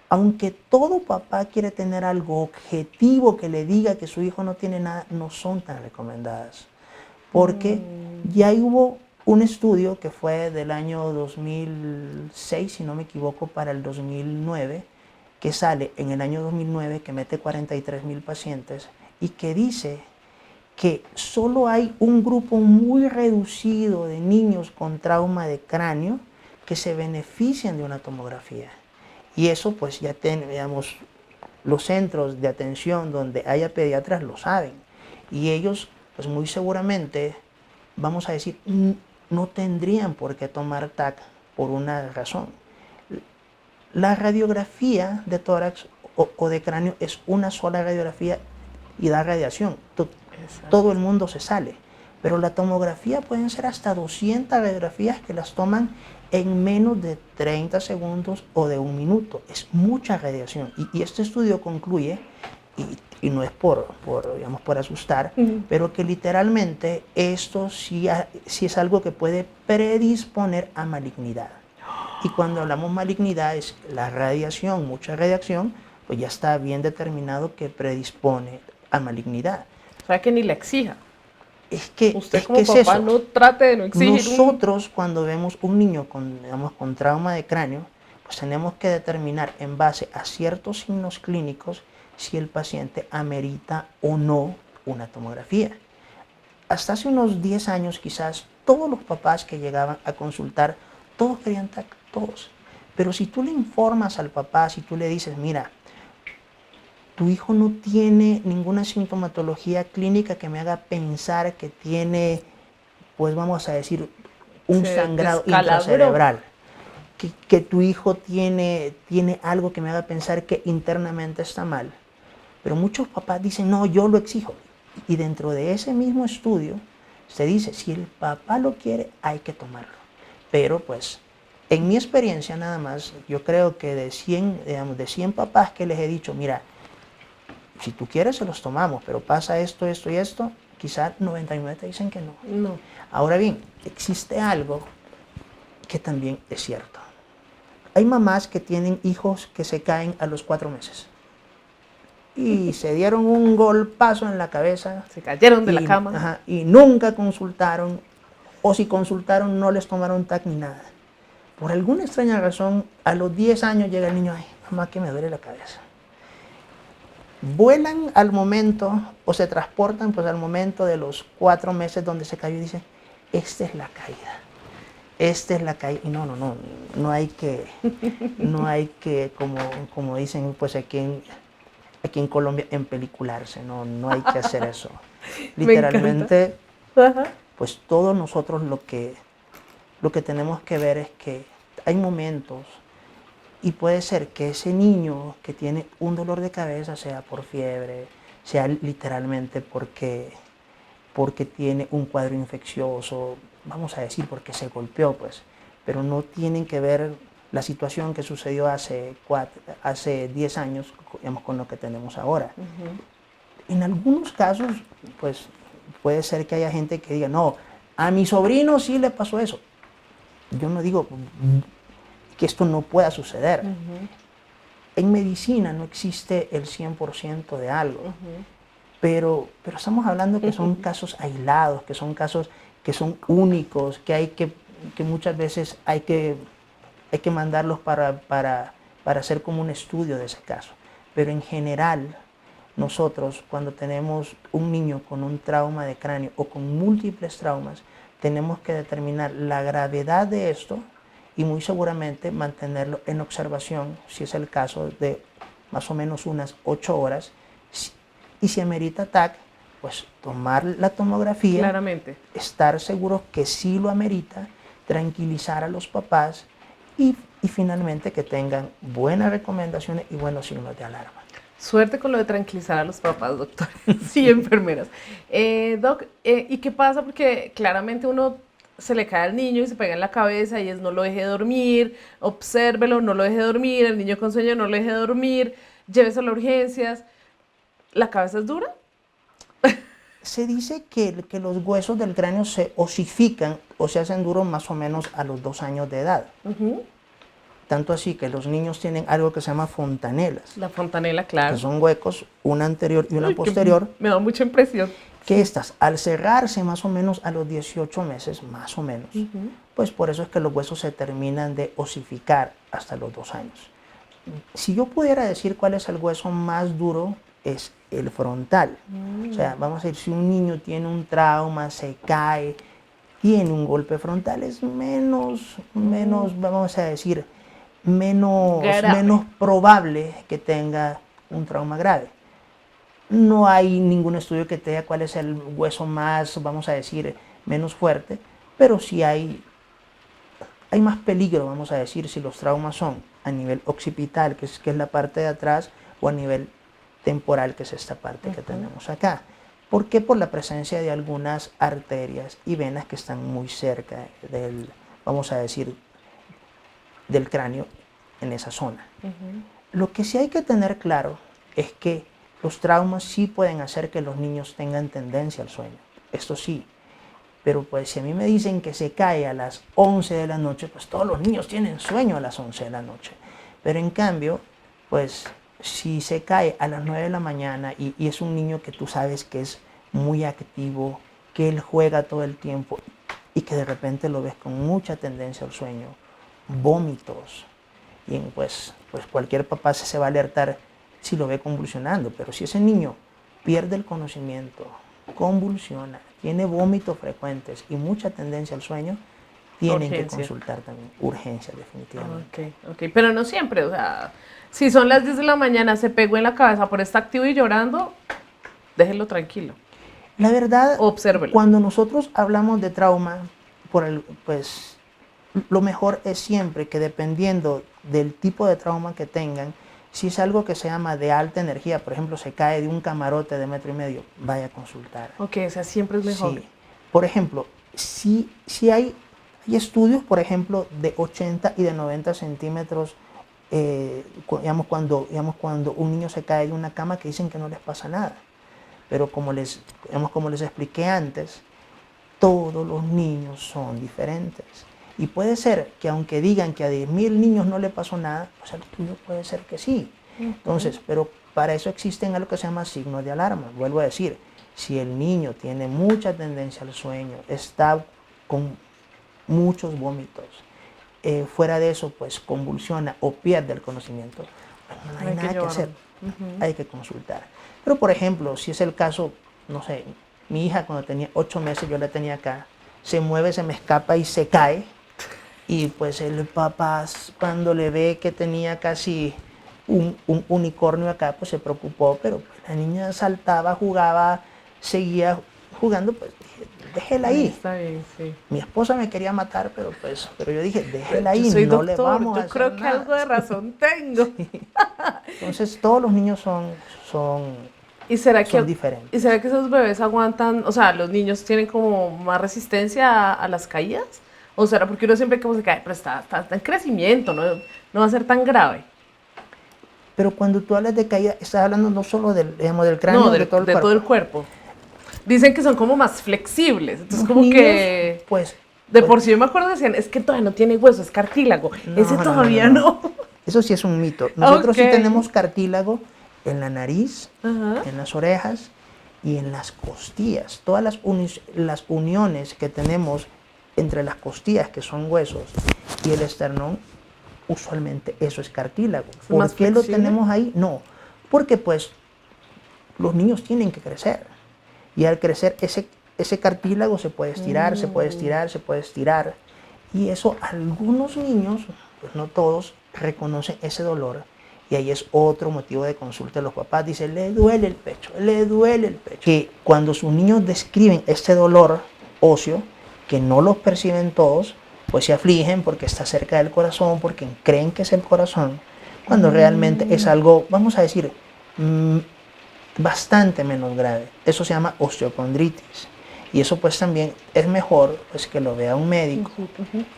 aunque todo papá quiere tener algo objetivo que le diga que su hijo no tiene nada, no son tan recomendadas. Porque ya hubo un estudio que fue del año 2006, si no me equivoco, para el 2009, que sale en el año 2009, que mete 43,000 pacientes y que dice que solo hay un grupo muy reducido de niños con trauma de cráneo que se benefician de una tomografía. Y eso pues ya tenemos los centros de atención donde haya pediatras lo saben. Y ellos pues muy seguramente, vamos a decir, no tendrían por qué tomar TAC por una razón. La radiografía de tórax o de cráneo es una sola radiografía y da radiación. Todo el mundo se sale. Pero la tomografía pueden ser hasta 200 radiografías que las toman en menos de 30 segundos o de 1 minuto. Es mucha radiación. Y este estudio concluye, y no es por asustar, pero que literalmente esto sí es algo que puede predisponer a malignidad. Y cuando hablamos malignidad es la radiación, mucha radiación, pues ya está bien determinado que predispone a malignidad. O sea, que ni la exija. Usted como es papá eso. no trate de no exigir. Nosotros cuando vemos un niño con trauma de cráneo, pues tenemos que determinar en base a ciertos signos clínicos si el paciente amerita o no una tomografía. Hasta hace unos 10 años quizás todos los papás que llegaban a consultar, todos querían TAC, todos. Pero si tú le informas al papá, si tú le dices, mira, tu hijo no tiene ninguna sintomatología clínica que me haga pensar que tiene, pues vamos a decir, un sangrado intracerebral. Que tu hijo tiene algo que me haga pensar que internamente está mal. Pero muchos papás dicen, no, yo lo exijo. Y dentro de ese mismo estudio se dice, si el papá lo quiere, hay que tomarlo. Pero pues, en mi experiencia nada más, yo creo que de 100 papás que les he dicho, mira, si tú quieres se los tomamos, pero pasa esto, esto y esto, quizás 99 te dicen que no. No. Ahora bien, existe algo que también es cierto. Hay mamás que tienen hijos que se caen a los 4 meses. Y se dieron un golpazo en la cabeza. Se cayeron de la cama. Ajá, y nunca consultaron, o si consultaron no les tomaron TAC ni nada. Por alguna extraña razón, a los 10 años llega el niño, ay, mamá, que me duele la cabeza. Vuelan al momento, o se transportan pues al momento de los 4 meses donde se cayó y dicen, esta es la caída. Esta es la caída. Y no hay que, como dicen pues aquí en Colombia, empelicularse, no hay que hacer eso. Literalmente, pues todos nosotros lo que tenemos que ver es que hay momentos, y puede ser que ese niño que tiene un dolor de cabeza sea por fiebre, sea literalmente porque tiene un cuadro infeccioso, vamos a decir porque se golpeó, pues, pero no tienen que ver la situación que sucedió hace 10 años, digamos, con lo que tenemos ahora. En algunos casos, pues, puede ser que haya gente que diga, no, a mi sobrino sí le pasó eso. Yo no digo que esto no pueda suceder. En medicina no existe el 100% de algo, pero estamos hablando que son casos aislados, que son casos que son únicos, que muchas veces hay que mandarlos para hacer como un estudio de ese caso. Pero en general, nosotros cuando tenemos un niño con un trauma de cráneo o con múltiples traumas, tenemos que determinar la gravedad de esto y muy seguramente mantenerlo en observación, si es el caso, de más o menos unas 8 horas. Y si amerita TAC, pues tomar la tomografía, Claramente. estar seguros que sí lo amerita, tranquilizar a los papás y finalmente que tengan buenas recomendaciones y buenos signos de alarma. Suerte con lo de tranquilizar a los papás, doctor. Sí, enfermeras. Doc, ¿y qué pasa? Porque claramente uno se le cae al niño y se pega en la cabeza y es no lo deje dormir, obsérvelo, no lo deje dormir, el niño con sueño no lo deje dormir, lléveselo a urgencias. ¿La cabeza es dura? Se dice que los huesos del cráneo se osifican o se hacen duros más o menos a los 2 años de edad. Tanto así que los niños tienen algo que se llama fontanelas. La fontanela, claro. Que son huecos, una anterior y una posterior. Me da mucha impresión. Que estas, al cerrarse más o menos a los 18 meses, más o menos, pues por eso es que los huesos se terminan de osificar hasta los 2 años. Si yo pudiera decir cuál es el hueso más duro, es el frontal. O sea, vamos a decir, si un niño tiene un trauma, se cae, tiene un golpe frontal, es menos, vamos a decir, menos probable que tenga un trauma grave. No hay ningún estudio que te diga cuál es el hueso más, vamos a decir, menos fuerte, pero sí hay más peligro, vamos a decir, si los traumas son a nivel occipital, que es la parte de atrás, o a nivel temporal, que es esta parte que tenemos acá. ¿Por qué? Por la presencia de algunas arterias y venas que están muy cerca del, vamos a decir, del cráneo en esa zona. Lo que sí hay que tener claro es que los traumas sí pueden hacer que los niños tengan tendencia al sueño, esto sí, pero pues si a mí me dicen que se cae a las 11 de la noche, pues todos los niños tienen sueño a las 11 de la noche, pero en cambio, pues si se cae a las 9 de la mañana y es un niño que tú sabes que es muy activo, que él juega todo el tiempo y que de repente lo ves con mucha tendencia al sueño, vómitos, y pues cualquier papá se va a alertar si lo ve convulsionando, pero si ese niño pierde el conocimiento, convulsiona, tiene vómitos frecuentes y mucha tendencia al sueño, tienen que consultar también, urgencia definitivamente. Ok, pero no siempre, o sea, si son las 10 de la mañana, se pegó en la cabeza por estar activo y llorando, déjelo tranquilo. La verdad, obsérvelo. Cuando nosotros hablamos de trauma, pues lo mejor es siempre que dependiendo del tipo de trauma que tengan, si es algo que se llama de alta energía, por ejemplo, se cae de un camarote de 1,5 metros, vaya a consultar. Ok, o sea, siempre es mejor. Sí. Por ejemplo, si hay estudios, por ejemplo, de 80 y de 90 centímetros, cuando un niño se cae de una cama, que dicen que no les pasa nada. Pero como les expliqué antes, todos los niños son diferentes. Y puede ser que aunque digan que a 10,000 niños no le pasó nada, pues al tuyo puede ser que sí. Entonces, pero para eso existen algo que se llama signos de alarma. Vuelvo a decir, si el niño tiene mucha tendencia al sueño, está con muchos vómitos, fuera de eso, pues convulsiona o pierde el conocimiento, pues no hay nada que hacer, hay que consultar. Pero por ejemplo, si es el caso, no sé, mi hija cuando tenía 8 meses, yo la tenía acá, se mueve, se me escapa y se cae. Y pues el papá, cuando le ve que tenía casi un unicornio acá, pues se preocupó, pero pues la niña saltaba, jugaba, seguía jugando, pues dije, déjela ahí. Está bien, sí. Mi esposa me quería matar, pero yo dije, déjela ahí, no doctor, le vamos a hacer creo que nada. algo de razón tengo. Sí. Entonces todos los niños son diferentes. ¿Y será que esos bebés aguantan, o sea, los niños tienen como más resistencia a las caídas? ¿O será porque uno siempre como se cae, pero está en crecimiento, no va a ser tan grave? Pero cuando tú hablas de caída, estás hablando no solo del cráneo, No, de todo el cuerpo. todo el cuerpo. Dicen que son como más flexibles, entonces Los como niños, que... pues, por sí yo me acuerdo decían, es que todavía no tiene hueso, es cartílago. Ese todavía no. Eso sí es un mito. Nosotros sí tenemos cartílago en la nariz, en las orejas y en las costillas. Todas las uniones que tenemos entre las costillas, que son huesos, y el esternón, usualmente eso es cartílago. ¿Por qué lo tenemos ahí? No, porque pues los niños tienen que crecer. Y al crecer ese cartílago se puede estirar, se puede estirar, se puede estirar. Y eso algunos niños, pues no todos, reconocen ese dolor. Y ahí es otro motivo de consulta de los papás. Dice, le duele el pecho, le duele el pecho. Que cuando sus niños describen este dolor óseo, que no los perciben todos, pues se afligen porque está cerca del corazón, porque creen que es el corazón, cuando realmente es algo, vamos a decir, bastante menos grave. Eso se llama osteocondritis. Y eso pues también es mejor pues, que lo vea un médico.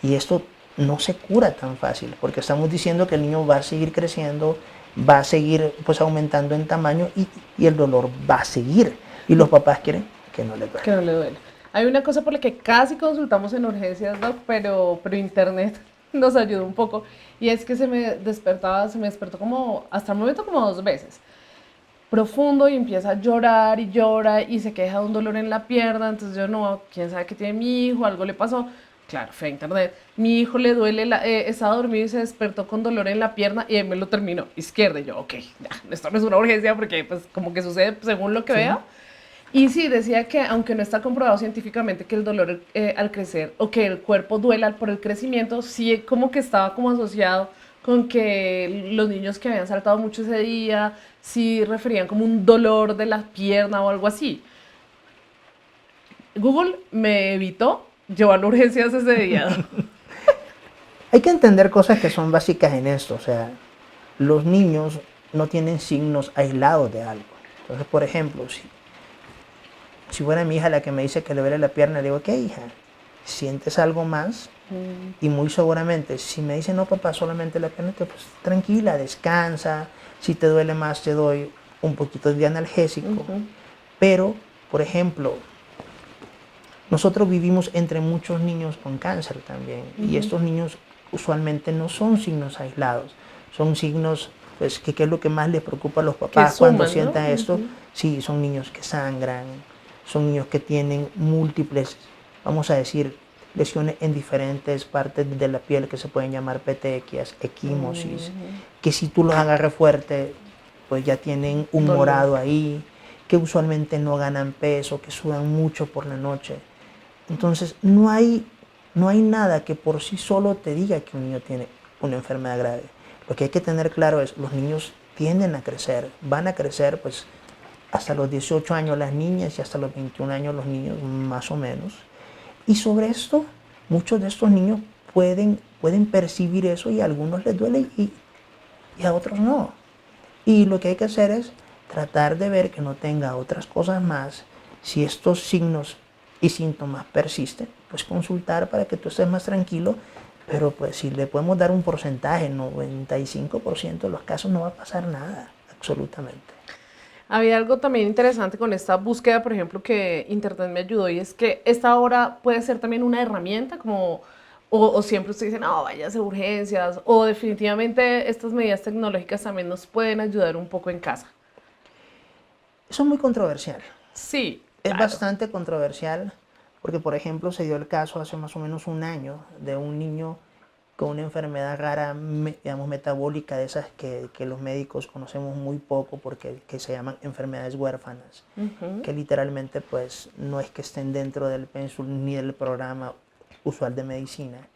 Y esto no se cura tan fácil, porque estamos diciendo que el niño va a seguir creciendo, va a seguir pues aumentando en tamaño y el dolor va a seguir. Y los papás quieren que no le duele. Que no le duele. Hay una cosa por la que casi consultamos en urgencias, Doc, pero internet nos ayudó un poco. Y es que se me despertó como, hasta el momento como 2 veces. Profundo y empieza a llorar y llora y se queja de un dolor en la pierna. Entonces yo no, quién sabe qué tiene mi hijo, algo le pasó. Claro, fue a internet. Mi hijo le duele, estaba dormido y se despertó con dolor en la pierna y él me lo terminó izquierda. Y yo, ok, ya, esto no es una urgencia porque pues como que sucede según lo que Sí. vea. Y sí, decía que aunque no está comprobado científicamente que el dolor al crecer o que el cuerpo duela por el crecimiento, sí como que estaba como asociado con que los niños que habían saltado mucho ese día, sí referían como un dolor de la pierna o algo así. Google me evitó llevar a urgencias ese día. Hay que entender cosas que son básicas en esto. O sea, los niños no tienen signos aislados de algo. Entonces, por ejemplo, si fuera mi hija la que me dice que le duele la pierna, le digo, ¿qué hija? ¿Sientes algo más? Y muy seguramente, si me dice, no papá, solamente la pierna, pues tranquila, descansa. Si te duele más, te doy un poquito de analgésico. Pero, por ejemplo, nosotros vivimos entre muchos niños con cáncer también. Y estos niños usualmente no son signos aislados. Son signos, pues, que es lo que más les preocupa a los papás cuando suman, ¿no? sientan esto. Sí, son niños que sangran, son niños que tienen múltiples, vamos a decir, lesiones en diferentes partes de la piel que se pueden llamar petequias, equimosis, que si tú los agarras fuerte, pues ya tienen un Dolor. morado ahí, que usualmente no ganan peso, que sudan mucho por la noche. Entonces, no hay nada que por sí solo te diga que un niño tiene una enfermedad grave. Lo que hay que tener claro es, los niños tienden a crecer, van a crecer pues hasta los 18 años las niñas y hasta los 21 años los niños más o menos. Y sobre esto, muchos de estos niños pueden percibir eso y a algunos les duele y a otros no. Y lo que hay que hacer es tratar de ver que no tenga otras cosas más. Si estos signos y síntomas persisten, pues consultar para que tú estés más tranquilo. Pero pues si le podemos dar un porcentaje, 95% de los casos no va a pasar nada, absolutamente. Había algo también interesante con esta búsqueda, por ejemplo, que Internet me ayudó y es que esta hora puede ser también una herramienta como, o siempre usted dice, no, váyase a urgencias, o definitivamente estas medidas tecnológicas también nos pueden ayudar un poco en casa. Eso es muy controversial. Sí, Es claro. bastante controversial porque, por ejemplo, se dio el caso hace más o menos un año de un niño con una enfermedad rara, digamos, metabólica, de esas que los médicos conocemos muy poco porque que se llaman enfermedades huérfanas, que literalmente pues no es que estén dentro del pénsul ni del programa usual de medicina,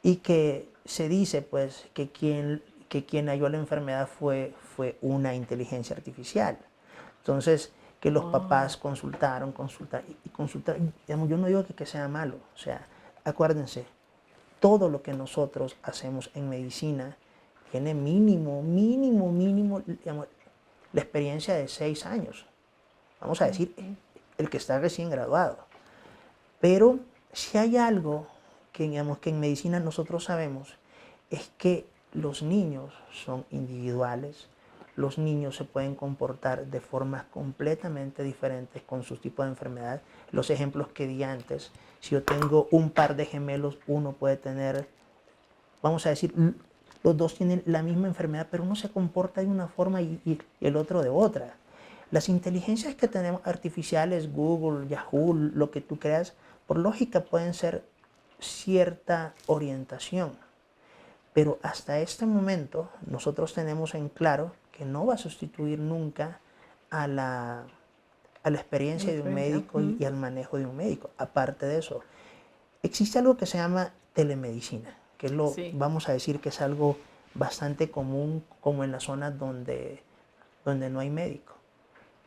y que se dice pues que quien halló la enfermedad fue una inteligencia artificial. Entonces, que los papás consultaron, digamos, yo no digo que sea malo, o sea, acuérdense, todo lo que nosotros hacemos en medicina tiene mínimo, digamos, la experiencia de 6 años. Vamos a decir, el que está recién graduado. Pero si hay algo que, digamos, que en medicina nosotros sabemos, es que los niños son individuales, los niños se pueden comportar de formas completamente diferentes con sus tipos de enfermedad. Los ejemplos que di antes, si yo tengo un par de gemelos, uno puede tener, vamos a decir, los dos tienen la misma enfermedad, pero uno se comporta de una forma y el otro de otra. Las inteligencias que tenemos artificiales, Google, Yahoo, lo que tú creas, por lógica pueden ser cierta orientación. Pero hasta este momento nosotros tenemos en claro que no va a sustituir nunca a la experiencia de un médico y al manejo de un médico. Aparte de eso, existe algo que se llama telemedicina, que es vamos a decir que es algo bastante común como en las zonas donde no hay médico.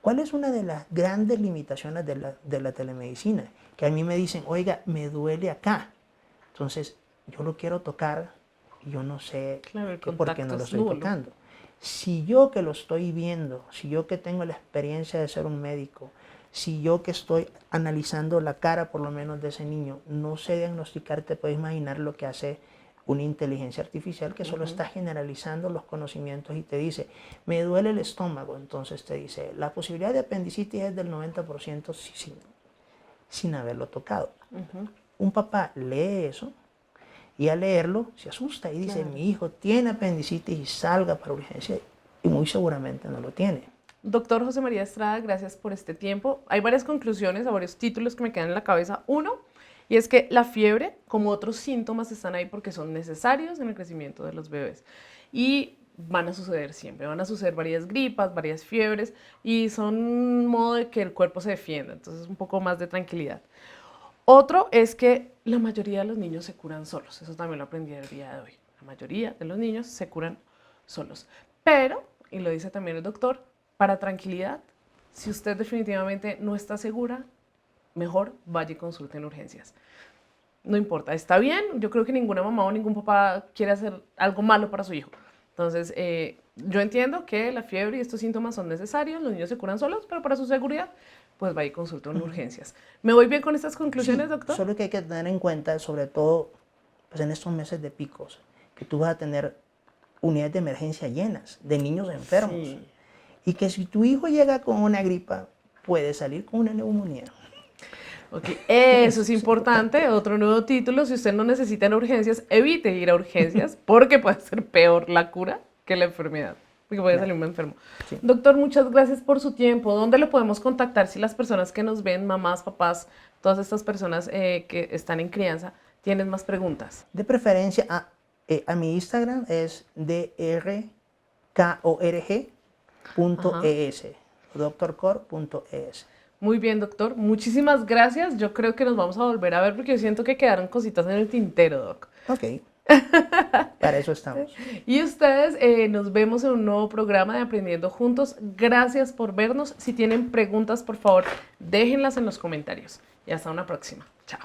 ¿Cuál es una de las grandes limitaciones de la telemedicina? Que a mí me dicen, oiga, me duele acá. Entonces, yo lo quiero tocar y yo no sé por qué no lo estoy tocando. Si yo que lo estoy viendo, si yo que tengo la experiencia de ser un médico, si yo que estoy analizando la cara por lo menos de ese niño, no sé diagnosticar, te puedes imaginar lo que hace una inteligencia artificial que solo está generalizando los conocimientos y te dice, me duele el estómago, entonces te dice, la posibilidad de apendicitis es del 90% sin haberlo tocado. Un papá lee eso y al leerlo se asusta y dice, mi hijo tiene apendicitis y salga para urgencia, y muy seguramente no lo tiene. Doctor José María Estrada, gracias por este tiempo. Hay varias conclusiones, varios títulos que me quedan en la cabeza. Uno, y es que la fiebre, como otros síntomas, están ahí porque son necesarios en el crecimiento de los bebés. Y van a suceder siempre, van a suceder varias gripas, varias fiebres, y son un modo de que el cuerpo se defienda, entonces un poco más de tranquilidad. Otro es que la mayoría de los niños se curan solos, eso también lo aprendí el día de hoy. La mayoría de los niños se curan solos. Pero, y lo dice también el doctor, para tranquilidad, si usted definitivamente no está segura, mejor vaya y consulte en urgencias. No importa, está bien, yo creo que ninguna mamá o ningún papá quiere hacer algo malo para su hijo. Entonces, yo entiendo que la fiebre y estos síntomas son necesarios, los niños se curan solos, pero para su seguridad, pues vaya y consulte en urgencias. ¿Me voy bien con estas conclusiones, doctor? Solo que hay que tener en cuenta, sobre todo pues en estos meses de picos, que tú vas a tener unidades de emergencia llenas de niños enfermos. Y que si tu hijo llega con una gripa, puede salir con una neumonía. Okay. Eso es importante. Otro nuevo título, si usted no necesita en urgencias, evite ir a urgencias porque puede ser peor la cura que la enfermedad, porque puede salir un enfermo. Sí. Doctor, muchas gracias por su tiempo. ¿Dónde lo podemos contactar si las personas que nos ven, mamás, papás, todas estas personas que están en crianza, tienen más preguntas? De preferencia, a mi Instagram es drkorg.es, drcor.es. Muy bien, doctor. Muchísimas gracias. Yo creo que nos vamos a volver a ver porque yo siento que quedaron cositas en el tintero, doc. Ok. Para eso estamos. Y ustedes, nos vemos en un nuevo programa de Aprendiendo Juntos. Gracias por vernos. Si tienen preguntas, por favor, déjenlas en los comentarios. Y hasta una próxima. Chao.